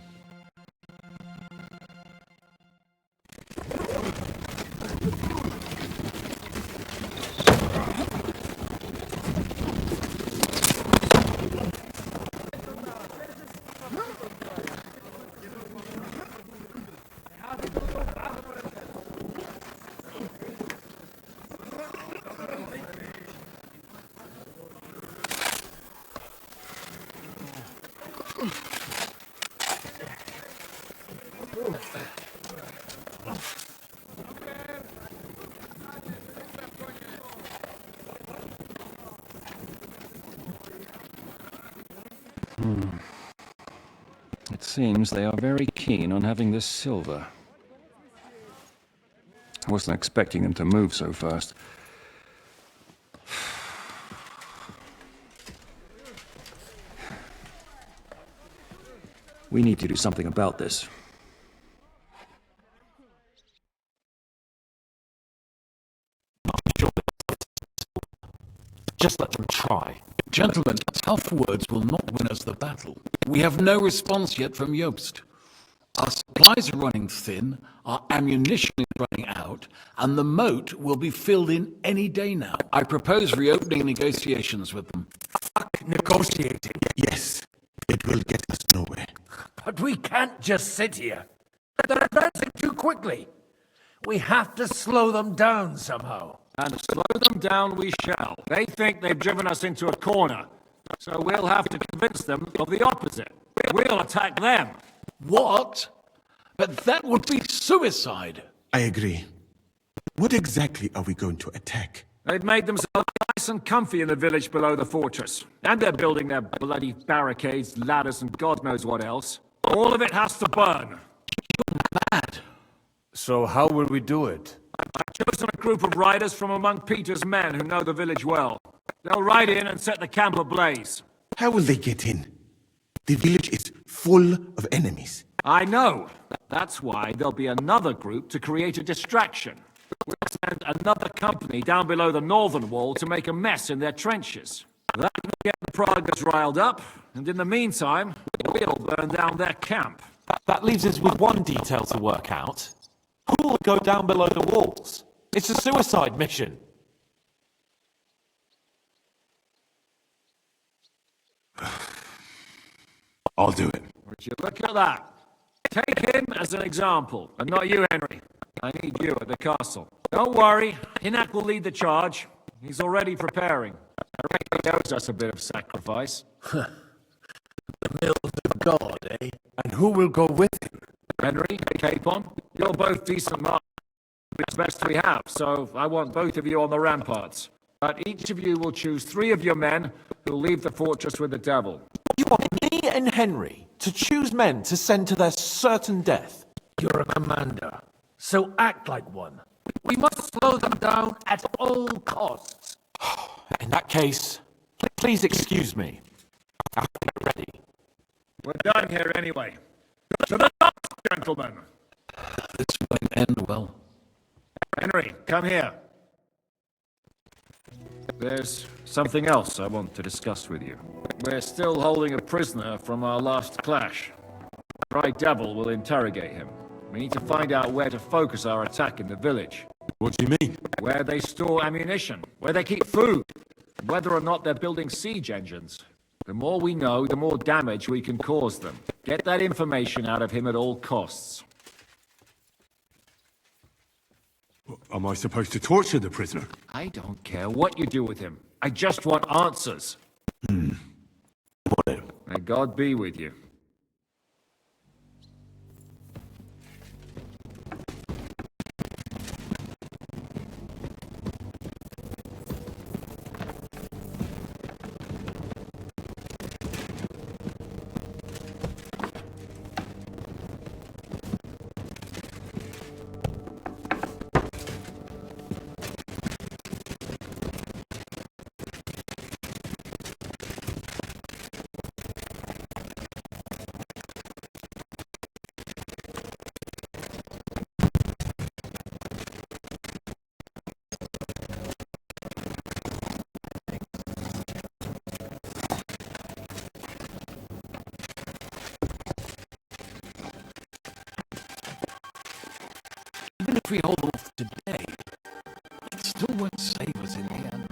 It seems they are very keen on having this silver. I wasn't expecting them to move so fast. We need to do something about this. Just let them try. Gentlemen, tough words will not win us the battle. We have no response yet from Jobst. Our supplies are running thin, our ammunition is running out, and the moat will be filled in any day now. I propose reopening negotiations with them. Fuck negotiating. Yes, it will get us nowhere. But we can't just sit here. They're advancing too quickly. We have to slow them down somehow. And slow them down we shall. They think they've driven us into a corner, so we'll have to convince them of the opposite. We'll attack them. What? But that would be suicide. I agree. What exactly are we going to attack? They've made themselves nice and comfy in the village below the fortress. And they're building their bloody barricades, ladders, and God knows what else. All of it has to burn. You're mad. So how will we do it? I've chosen a group of riders from among Peter's men who know the village well. They'll ride in and set the camp ablaze. How will they get in? The village is full of enemies. I know. That's why there'll be another group to create a distraction. We'll send another company down below the northern wall to make a mess in their trenches. That will get the Pragas riled up, and in the meantime, we'll burn down their camp. That leaves us with one detail to work out. Who will go down below the walls? It's a suicide mission. I'll do it. Would you look at that? Take him as an example, and not you, Henry. I need you at the castle. Don't worry, Hinak will lead the charge. He's already preparing. I reckon he owes us a bit of sacrifice. The mills of God, eh? And who will go with him? Henry, Capon, you're both decent marksmen. It's best we have, so I want both of you on the ramparts. But each of you will choose 3 of your men who'll leave the fortress with the devil. You want me and Henry to choose men to send to their certain death? You're a commander, so act like one. We must slow them down at all costs. In that case, please excuse me. I'll get ready. We're done here anyway. To the dock, gentlemen! well. Henry, come here. There's something else I want to discuss with you. We're still holding a prisoner from our last clash. Dry Devil will interrogate him. We need to find out where to focus our attack in the village. What do you mean? Where they store ammunition, where they keep food, whether or not they're building siege engines. The more we know, the more damage we can cause them. Get that information out of him at all costs. Am I supposed to torture the prisoner? I don't care what you do with him. I just want answers. Whatever. May God be with you. Even if we hold off today, it still won't save us in the end.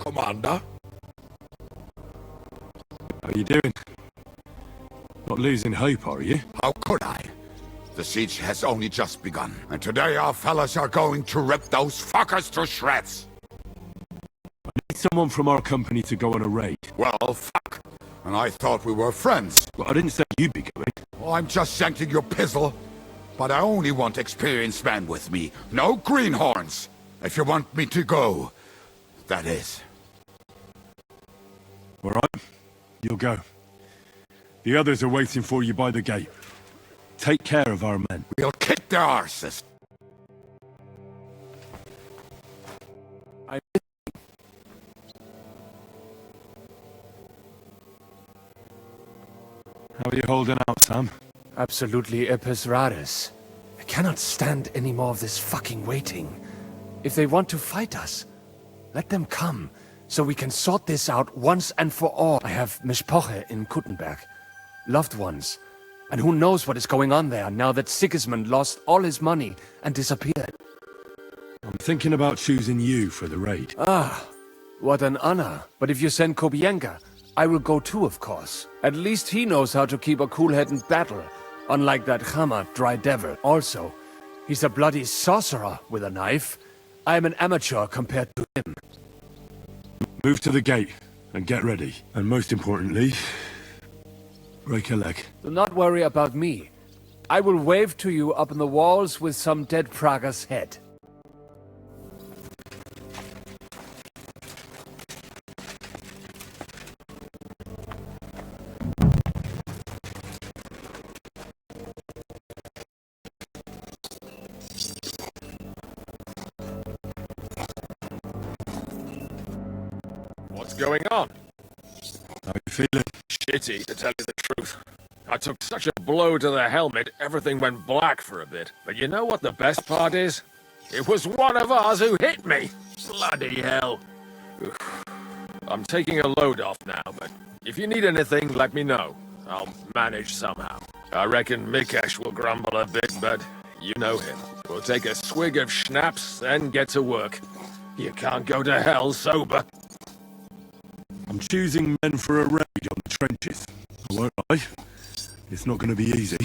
Commander? How you doing? Not losing hope, are you? How could I? The siege has only just begun, and today our fellas are going to rip those fuckers to shreds! I need someone from our company to go on a raid. Well, fuck. And I thought we were friends. Well, I didn't say you'd be going. Oh, I'm just sending you pizzle. But I only want experienced men with me. No greenhorns. If you want me to go, that is. All right, you'll go. The others are waiting for you by the gate. Take care of our men. We'll kick their arses. How are you holding out, Sam? Absolutely epis raris. I cannot stand any more of this fucking waiting. If they want to fight us, let them come, so we can sort this out once and for all. I have Mishpoche in Kuttenberg, loved ones, and who knows what is going on there now that Sigismund lost all his money and disappeared. I'm thinking about choosing you for the raid. Ah, what an honor. But if you send Kobienka, I will go too, of course. At least he knows how to keep a cool head in battle, unlike that Hammer Dry Devil. Also, he's a bloody sorcerer with a knife. I am an amateur compared to him. Move to the gate and get ready. And most importantly, break a leg. Do not worry about me. I will wave to you up in the walls with some dead Praga's head. What's going on? How you feeling? Shitty, to tell you the truth. I took such a blow to the helmet, everything went black for a bit. But you know what the best part is? It was one of ours who hit me! Bloody hell. Oof. I'm taking a load off now, but if you need anything, let me know. I'll manage somehow. I reckon Mikesh will grumble a bit, but you know him. We'll take a swig of schnapps and get to work. You can't go to hell sober. I'm choosing men for a raid on the trenches. I won't lie. It's not going to be easy.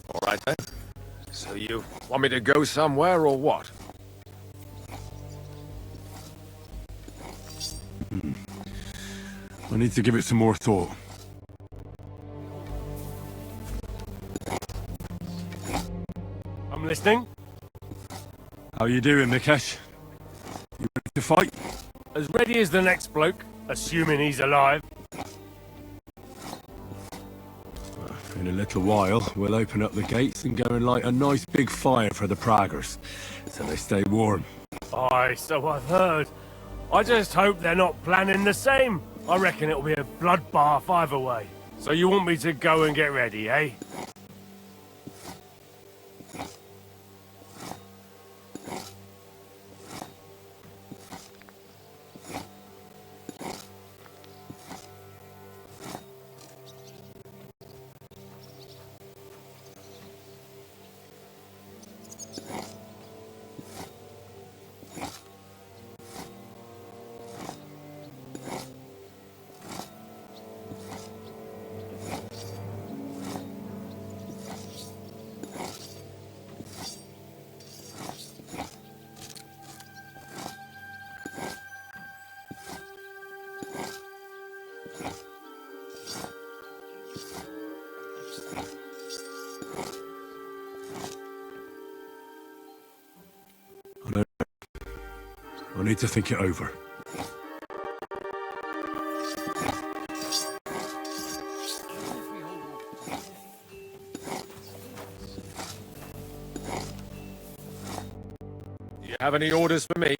All right then. So you want me to go somewhere or what? I need to give it some more thought. I'm listening. How you doing, Mikesh? You ready to fight? As ready as the next bloke, assuming he's alive. In a little while, we'll open up the gates and go and light a nice big fire for the Praggers, so they stay warm. Aye, so I've heard. I just hope they're not planning the same. I reckon it'll be a bloodbath either way. So you want me to go and get ready, eh? I need to think it over. Do you have any orders for me?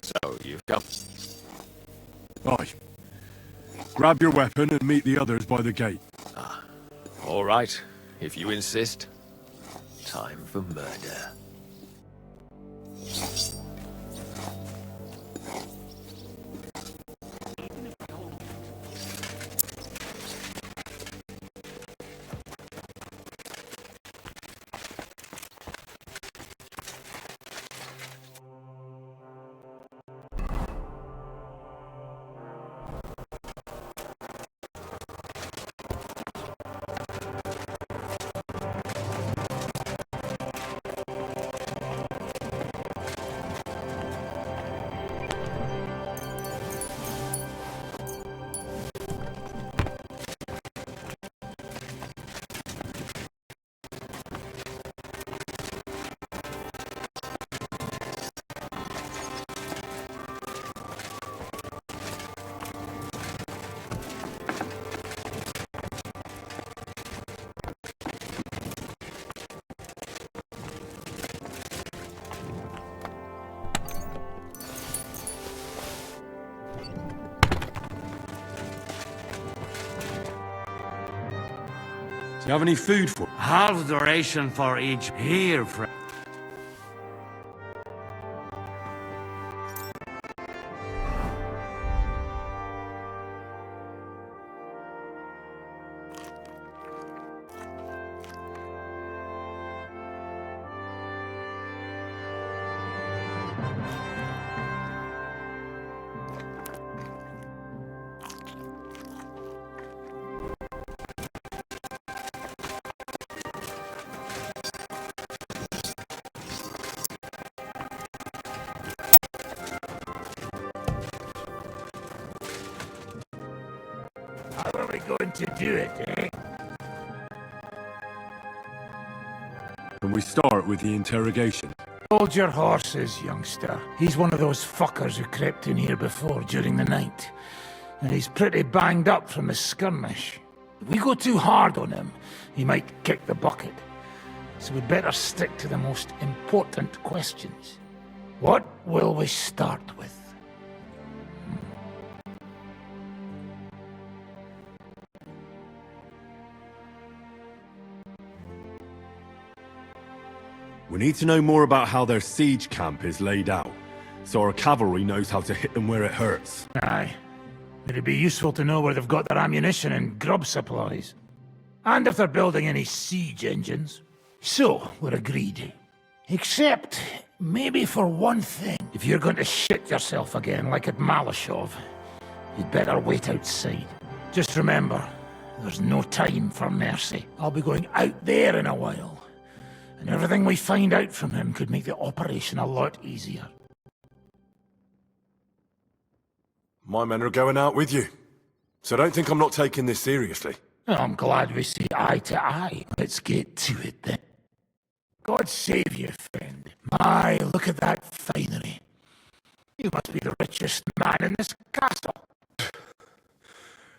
So, you've come. Aye. Grab your weapon and meet the others by the gate. All right, if you insist. Time for murder. Do you have any food for? Half the ration for each here, friend. How are we going to do it, eh? Can we start with the interrogation? Hold your horses, youngster. He's one of those fuckers who crept in here before during the night. And he's pretty banged up from the skirmish. If we go too hard on him, he might kick the bucket. So we'd better stick to the most important questions. What will we start with? We need to know more about how their siege camp is laid out, so our cavalry knows how to hit them where it hurts. Aye. It'd be useful to know where they've got their ammunition and grub supplies. And if they're building any siege engines. So, we're agreed. Except, maybe for one thing. If you're going to shit yourself again like at Malashov, you'd better wait outside. Just remember, there's no time for mercy. I'll be going out there in a while. And everything we find out from him could make the operation a lot easier. My men are going out with you. So don't think I'm not taking this seriously. I'm glad we see eye to eye. Let's get to it then. God save you, friend. My, look at that finery. You must be the richest man in this castle.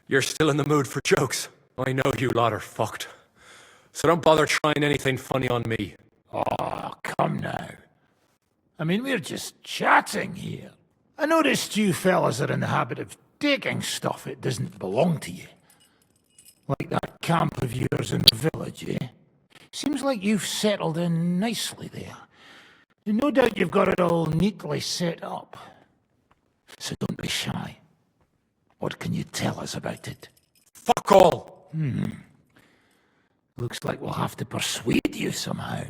You're still in the mood for jokes. I know you lot are fucked. So don't bother trying anything funny on me. Oh, come now. I mean, we're just chatting here. I noticed you fellas are in the habit of taking stuff that doesn't belong to you. Like that camp of yours in the village, eh? Seems like you've settled in nicely there. And no doubt you've got it all neatly set up. So don't be shy. What can you tell us about it? Fuck all! Looks like we'll have to persuade you somehow.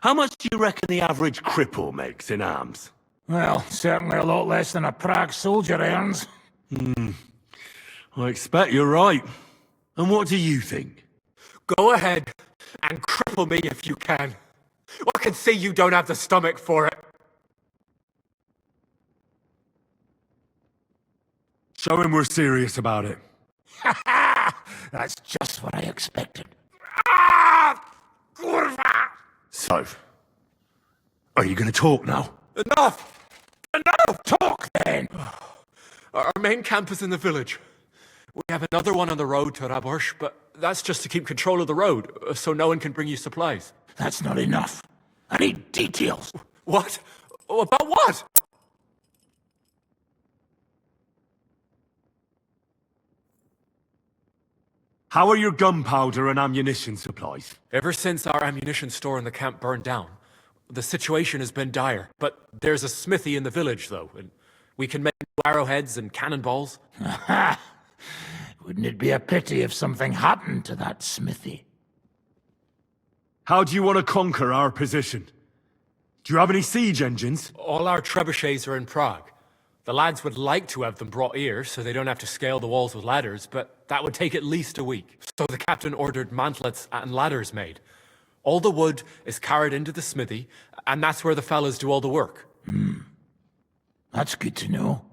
How much do you reckon the average cripple makes in arms? Well, certainly a lot less than a Prague soldier earns. I expect you're right. And what do you think? Go ahead and cripple me if you can. I can see you don't have the stomach for it. Show him we're serious about it. That's just what I expected. So, are you going to talk now? Enough! Enough! Talk then! Our main camp is in the village. We have another one on the road to Raborsh, but that's just to keep control of the road, so no one can bring you supplies. That's not enough. I need details. What? About what? How are your gunpowder and ammunition supplies? Ever since our ammunition store in the camp burned down, the situation has been dire. But there's a smithy in the village, though, and we can make arrowheads and cannonballs. Wouldn't it be a pity if something happened to that smithy? How do you want to conquer our position? Do you have any siege engines? All our trebuchets are in Prague. The lads would like to have them brought here, so they don't have to scale the walls with ladders, but that would take at least a week. So the captain ordered mantlets and ladders made. All the wood is carried into the smithy, and that's where the fellas do all the work. That's good to know.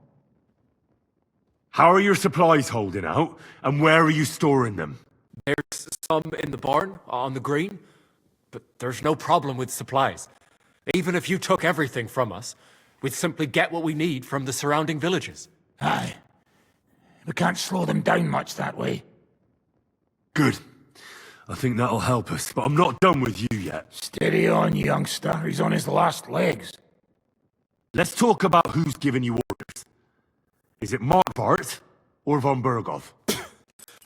How are your supplies holding out, and where are you storing them? There's some in the barn, on the green, but there's no problem with supplies. Even if you took everything from us, we'd simply get what we need from the surrounding villages. Aye. We can't slow them down much that way. Good. I think that'll help us, but I'm not done with you yet. Steady on, youngster. He's on his last legs. Let's talk about who's giving you orders. Is it Markvart or von Berghoff?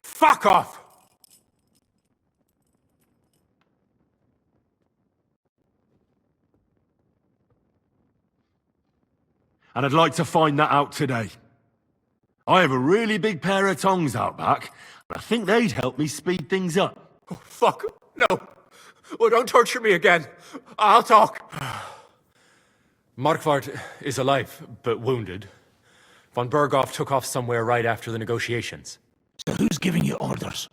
Fuck off! And I'd like to find that out today. I have a really big pair of tongs out back, and I think they'd help me speed things up. Oh, fuck. No. Oh, don't torture me again. I'll talk. Markvart is alive, but wounded. Von Berghoff took off somewhere right after the negotiations. So who's giving you orders?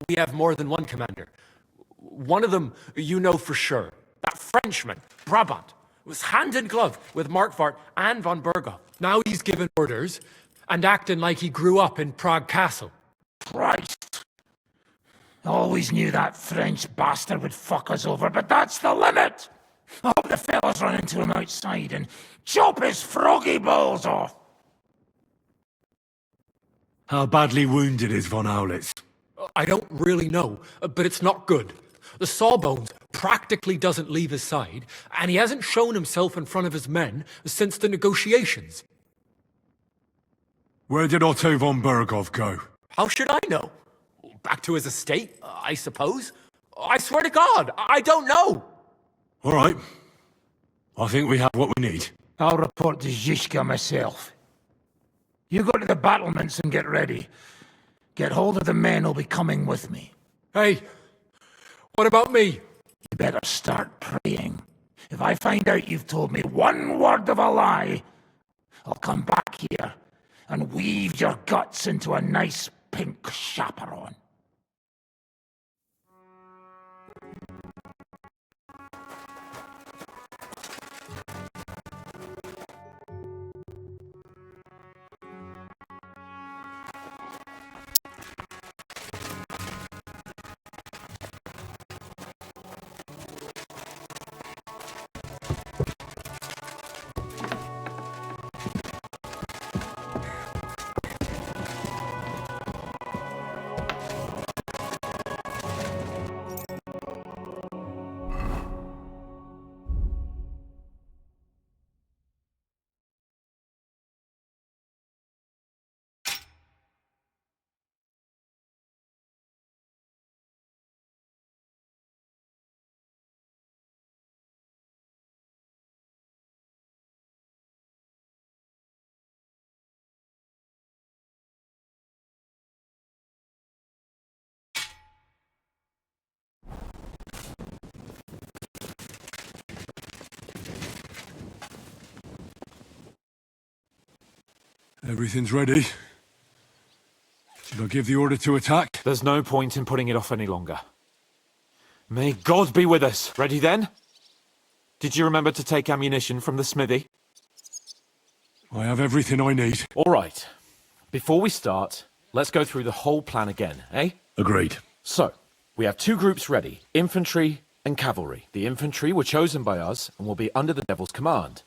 We have more than one commander. One of them you know for sure. That Frenchman, Brabant, was hand in glove with Markvart and von Berghoff. Now he's given orders and acting like he grew up in Prague Castle. Christ! Always knew that French bastard would fuck us over, but that's the limit! I hope the fellas run into him outside and chop his froggy balls off! How badly wounded is von Aulitz? I don't really know, but it's not good. The sawbones practically doesn't leave his side, and he hasn't shown himself in front of his men since the negotiations. Where did Otto von Berghoff go? How should I know? Back to his estate, I suppose? I swear to God, I don't know! All right. I think we have what we need. I'll report to Zhishka myself. You go to the battlements and get ready. Get hold of the men who'll be coming with me. Hey, what about me? You better start praying. If I find out you've told me one word of a lie, I'll come back here and weave your guts into a nice pink chaperon. Everything's ready. Should I give the order to attack? There's no point in putting it off any longer. May God be with us. Ready then? Did you remember to take ammunition from the smithy? I have everything I need. All right. Before we start, let's go through the whole plan again, eh? Agreed. So, we have 2 groups ready, infantry and cavalry. The infantry were chosen by us and will be under the Devil's command.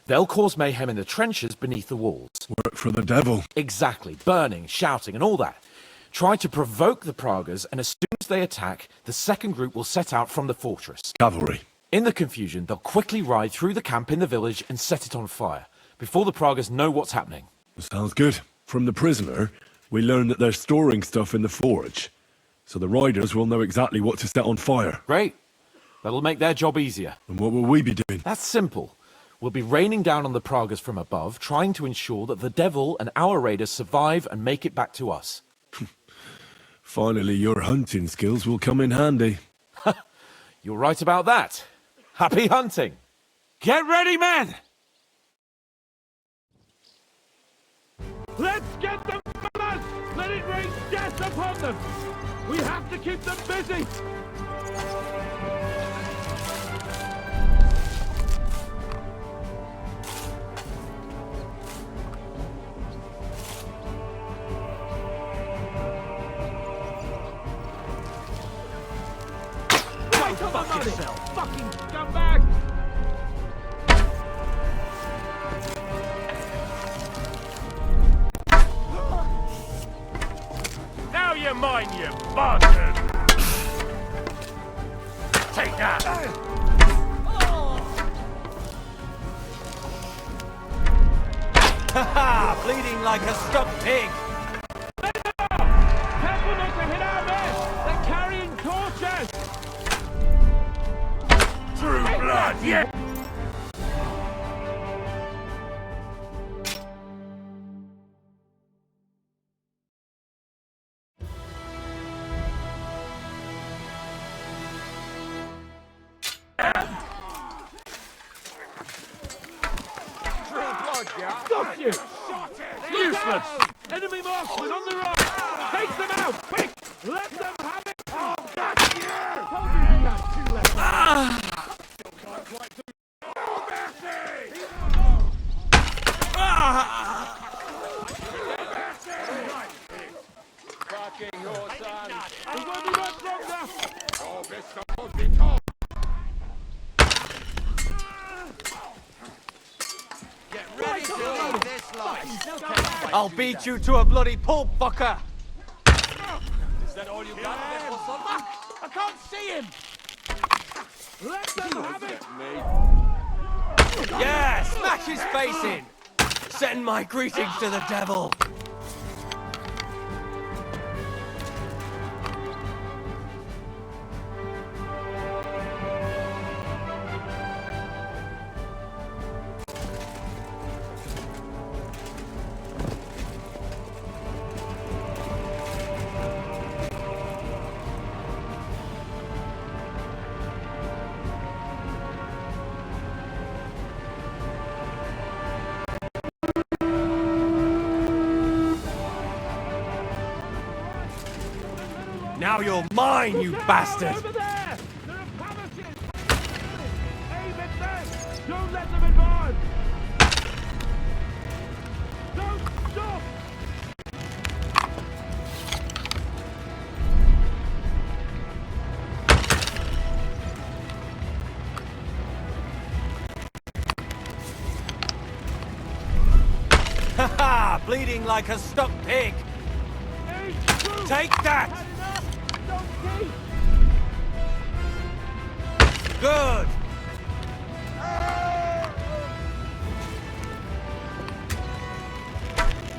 They'll cause mayhem in the trenches beneath the walls. Work for the devil. Exactly. Burning, shouting, and all that. Try to provoke the Pragas, and as soon as they attack, the second group will set out from the fortress. Cavalry. In the confusion, they'll quickly ride through the camp in the village and set it on fire, before the Pragas know what's happening. Sounds good. From the prisoner, we learned that they're storing stuff in the forge, so the riders will know exactly what to set on fire. Great. That'll make their job easier. And what will we be doing? That's simple. We'll be raining down on the Pragas from above, trying to ensure that the devil and our raiders survive and make it back to us. Finally, your hunting skills will come in handy. You're right about that. Happy hunting! Get ready, men! Let's get them fellas! Let it rain death upon them! We have to keep them busy! Fuck yourself! Fucking scumbag! Now you're mine, you bastard! Take that! Haha! Bleeding like a stuck pig! Careful not to hit our men! They're carrying torches! True blood, yeah! Got you! Useless! Enemy marksman on the right! Take them out! Quick! Let them have it! Oh, that's you! Fucking your son! There's only one longer! Oh, Mr. Pontico! I'll beat you to a bloody pulp, fucker! Is that all you got? Fuck! I can't see him! Let them have it! Yeah! Smash his face in! Send my greetings to the devil! Now you're mine, you bastard! Over there! There are palaces! Aim at them! Don't let them advance! Don't stop! Haha! Bleeding like a stuck pig! Take that! Good!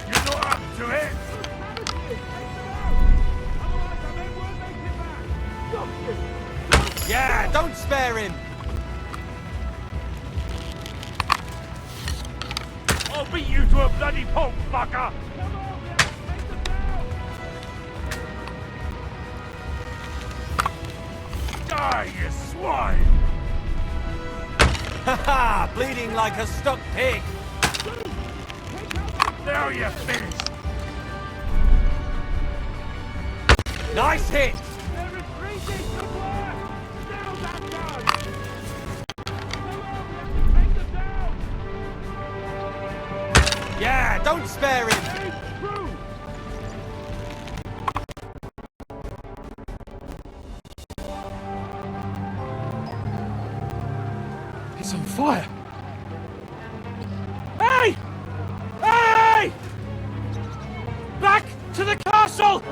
You're not up to it! Yeah, don't spare him! I'll beat you to a bloody pulp, fucker! Die, you swine! Haha! Bleeding like a stuck pig! Now you're finished. Nice hit! Yeah, don't spare him! It's on fire. Hey! Hey! Back to the castle!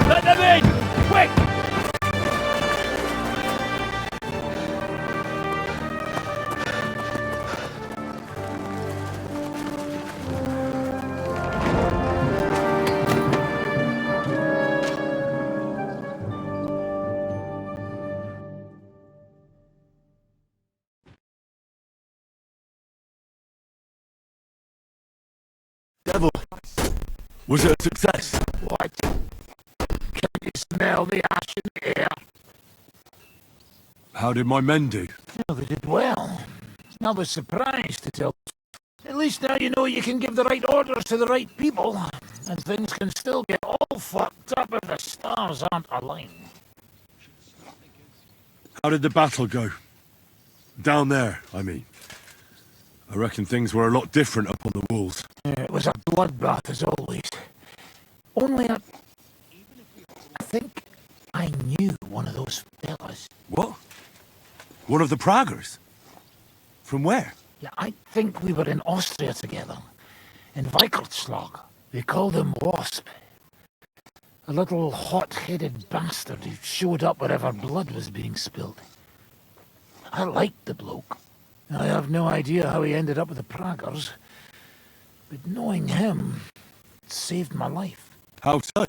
Let them in! Quick! Devil, was it a success? What? Can you smell the ash in the air? How did my men do? Well, they did well. I was surprised to tell. At least now you know you can give the right orders to the right people, and things can still get all fucked up if the stars aren't aligned. How did the battle go? Down there, I mean. I reckon things were a lot different up on the walls. It was a bloodbath as always. Only I think I knew one of those fellas. What? One of the Praggers? From where? Yeah, I think we were in Austria together. In Weikertslag. They called him Wasp. A little hot-headed bastard who showed up wherever blood was being spilled. I liked the bloke. I have no idea how he ended up with the Praggers, but knowing him saved my life. How so?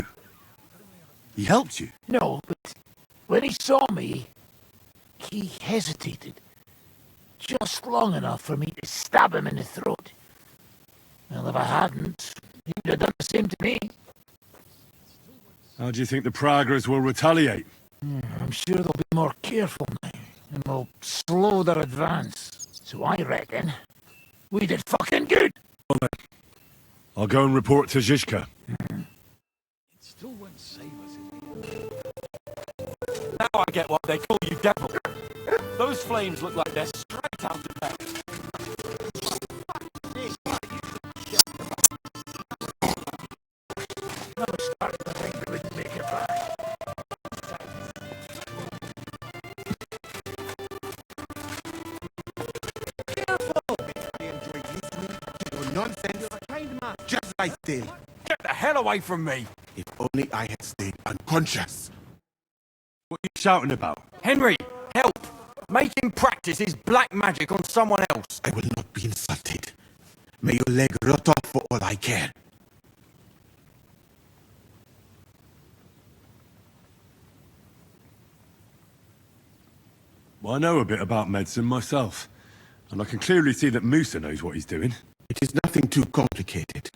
He helped you? No, but when he saw me, he hesitated. Just long enough for me to stab him in the throat. Well, if I hadn't, he would have done the same to me. How do you think the Praggers will retaliate? I'm sure they'll be more careful now, and will slow their advance. So I reckon we did fucking good. Well, then, I'll go and report to Zizka. It still won't save us. Now I get why they call you Devil. Those flames look like they're straight out of hell. I was starting to think we wouldn't make it back. Nonsense. Just lie still. Get the hell away from me! If only I had stayed unconscious. What are you shouting about? Henry, help! Make him practice his black magic on someone else. I will not be insulted. May your leg rot off for all I care. Well, I know a bit about medicine myself, and I can clearly see that Musa knows what he's doing. It is nothing too complicated.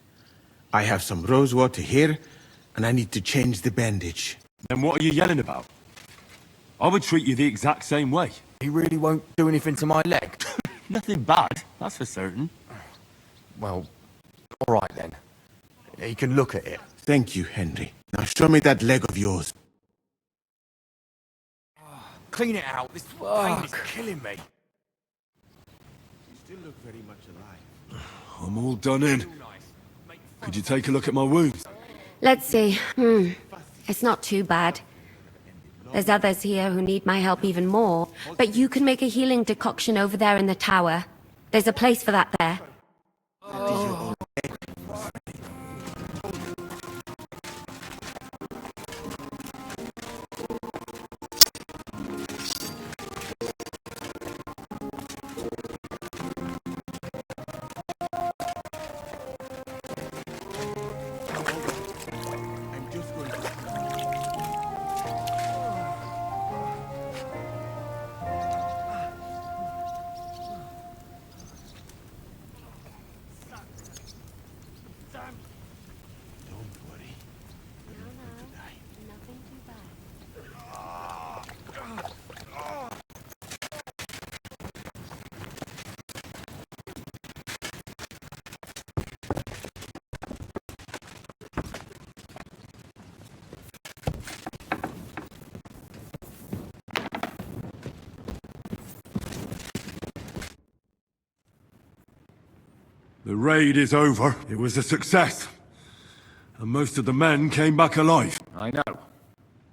I have some rose water here, and I need to change the bandage. Then what are you yelling about? I would treat you the exact same way. He really won't do anything to my leg. Nothing bad, that's for certain. Well, all right then. He can look at it. Thank you, Henry. Now show me that leg of yours. Clean it out. This pain is killing me. You still look very much alive. I'm all done in. Could you take a look at my wounds? Let's see. It's not too bad. There's others here who need my help even more, but you can make a healing decoction over there in the tower. There's a place for that there. The raid is over. It was a success. And most of the men came back alive. I know.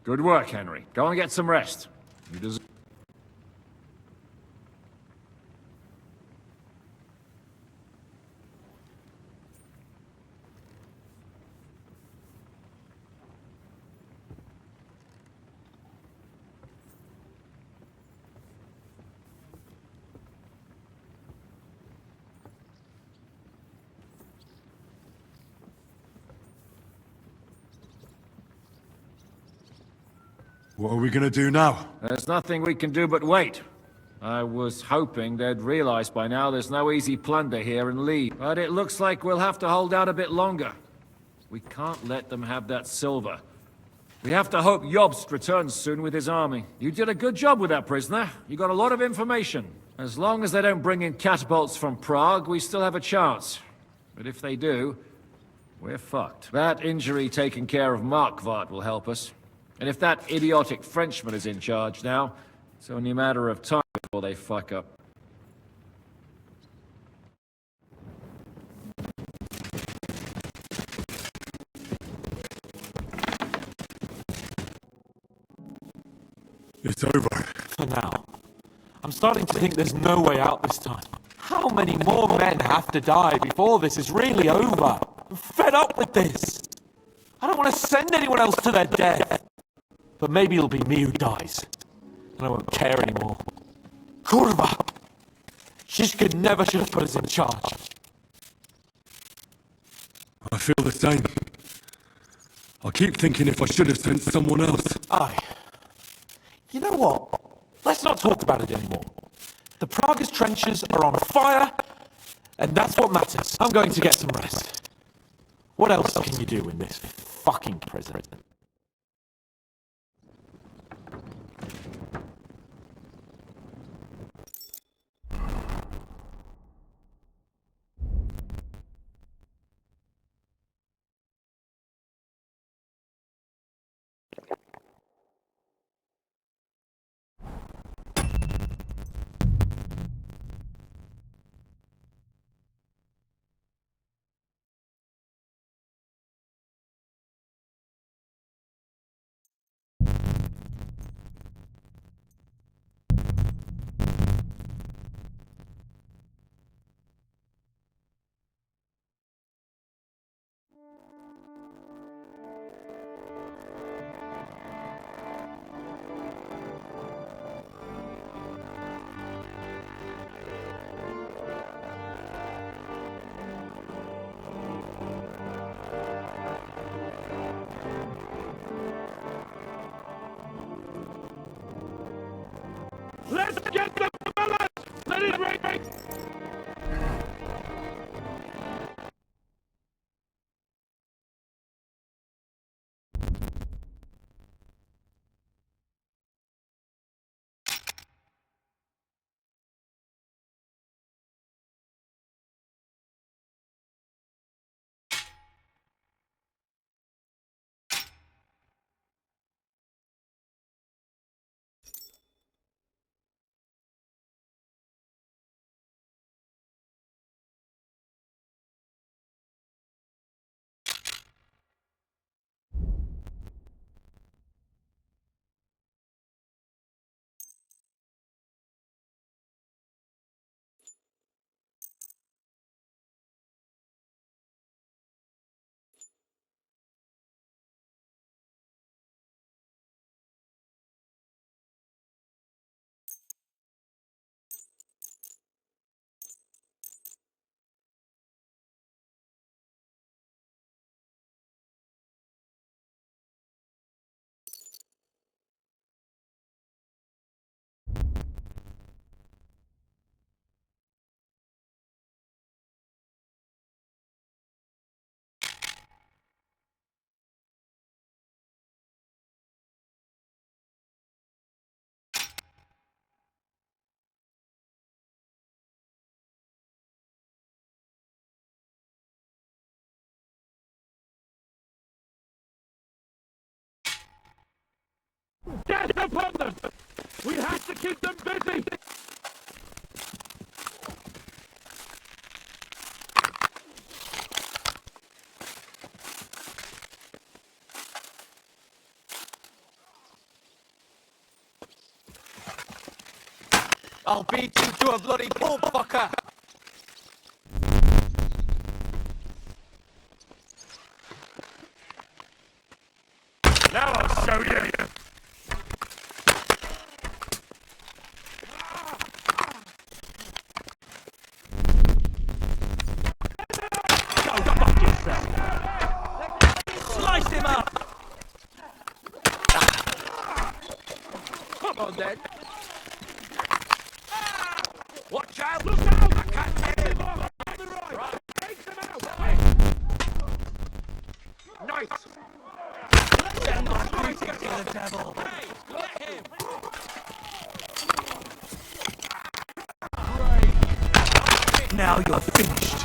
Good work, Henry. Go and get some rest. You deserve... What are we gonna do now? There's nothing we can do but wait. I was hoping they'd realize by now there's no easy plunder here and leave. But it looks like we'll have to hold out a bit longer. We can't let them have that silver. We have to hope Jobst returns soon with his army. You did a good job with that prisoner. You got a lot of information. As long as they don't bring in catapults from Prague, we still have a chance. But if they do, we're fucked. That injury taking care of Markvart will help us. And if that idiotic Frenchman is in charge now, it's only a matter of time before they fuck up. It's over. For now. I'm starting to think there's no way out this time. How many more men have to die before this is really over? I'm fed up with this. I don't want to send anyone else to their death. But maybe it'll be me who dies. And I won't care anymore. Kurva! Shishka never should have put us in charge. I feel the same. I keep thinking if I should have sent someone else. Aye. You know what? Let's not talk about it anymore. The Prague's trenches are on fire, and that's what matters. I'm going to get some rest. What else can you do in this fucking prison? Let's get the bullets! Let it ring! Death upon them! We have to keep them busy! I'll beat you to a bloody pulp, fucker! Now I'll show you! Go fuck yourself! Slice him up! Come on, then. Watch out! Look out! I can't take him! Right, take them out. Nice. Send my creature to the devil! Hey, let him. Now you're finished!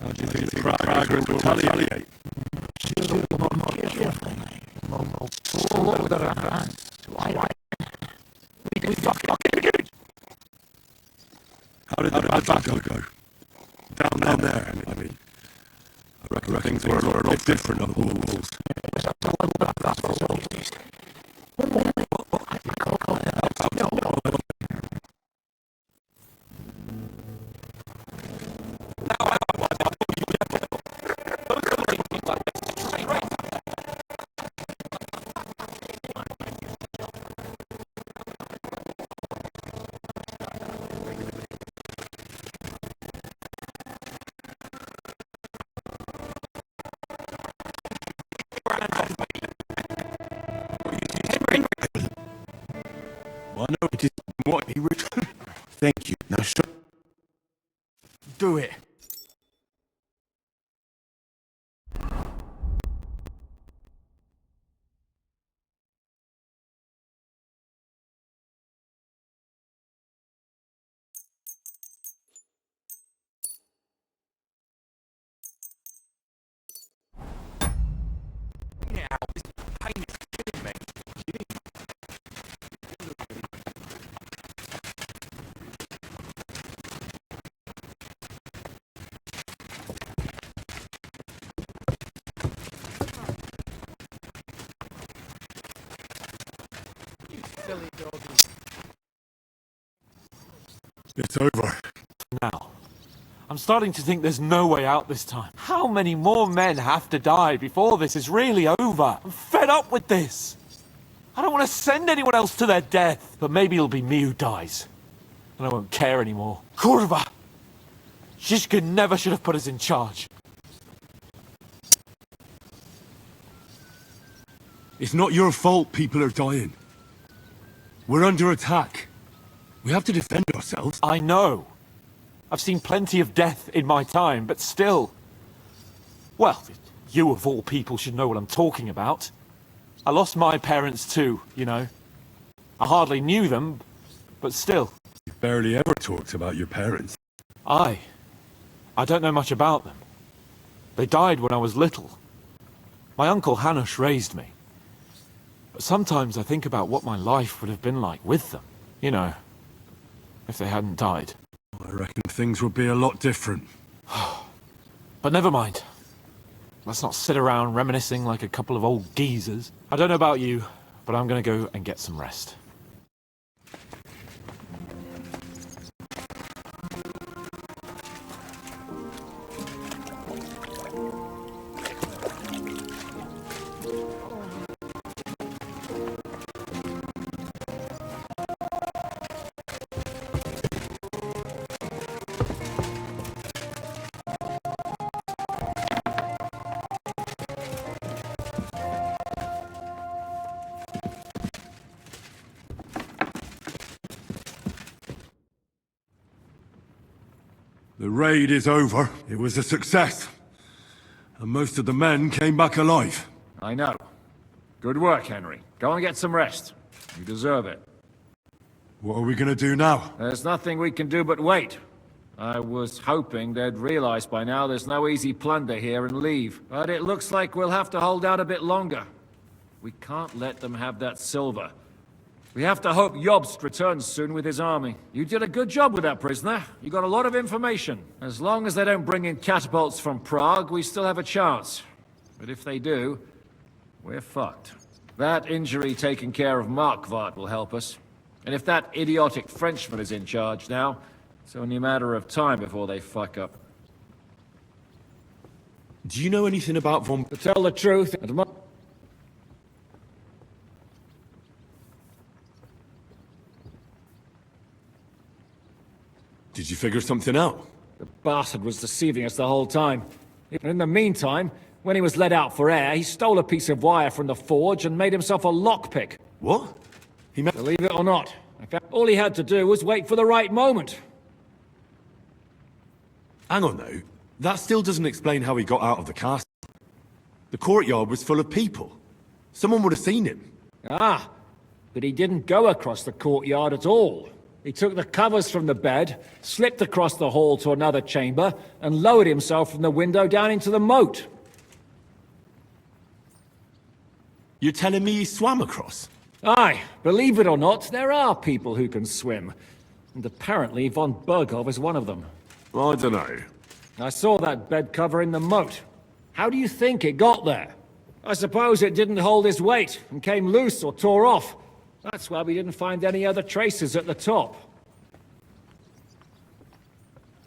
How do you think the Prague will retaliate? How did the battle go? Down there, I mean. I reckon things were a lot different on the walls. Well, I know it is what he would. Thank you. Now show. Do it. silly doggy. It's over. Now. I'm starting to think there's no way out this time. How many more men have to die before this is really over? I'm fed up with this. I don't want to send anyone else to their death. But maybe it'll be me who dies. And I won't care anymore. Kurva! Shishka never should have put us in charge. It's not your fault people are dying. We're under attack. We have to defend ourselves. I know. I've seen plenty of death in my time, but still... Well, you of all people should know what I'm talking about. I lost my parents too, you know. I hardly knew them, but still. You barely ever talked about your parents. I don't know much about them. They died when I was little. My uncle Hanush raised me. But sometimes I think about what my life would have been like with them. You know, if they hadn't died. I reckon things would be a lot different. But never mind. Let's not sit around reminiscing like a couple of old geezers. I don't know about you, but I'm gonna go and get some rest. The raid is over. It was a success. And most of the men came back alive. I know. Good work, Henry. Go and get some rest. You deserve it. What are we gonna do now? There's nothing we can do but wait. I was hoping they'd realize by now there's no easy plunder here and leave. But it looks like we'll have to hold out a bit longer. We can't let them have that silver. We have to hope Jobst returns soon with his army. You did a good job with that prisoner. You got a lot of information. As long as they don't bring in catapults from Prague, we still have a chance. But if they do, we're fucked. That injury taking care of Markvart will help us. And if that idiotic Frenchman is in charge now, it's only a matter of time before they fuck up. Do you know anything about von... To tell the truth, Did you figure something out? the bastard was deceiving us the whole time. In the meantime, when he was let out for air, he stole a piece of wire from the forge and made himself a lockpick. What? Believe it or not, in fact, all he had to do was wait for the right moment. Hang on now. That still doesn't explain how he got out of the castle. The courtyard was full of people. Someone would have seen him. Ah, but he didn't go across the courtyard at all. He took the covers from the bed, slipped across the hall to another chamber, and lowered himself from the window down into the moat. You're telling me he swam across? Aye, believe it or not, there are people who can swim. And apparently von Berghoff is one of them. I don't know. I saw that bed cover in the moat. How do you think it got there? I suppose it didn't hold his weight and came loose or tore off. That's why we didn't find any other traces at the top.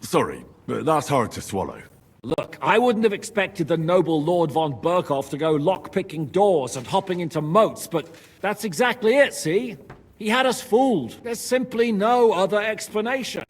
Sorry, but that's hard to swallow. Look, I wouldn't have expected the noble Lord von Berghoff to go lock-picking doors and hopping into moats, but that's exactly it, see? He had us fooled. There's simply no other explanation.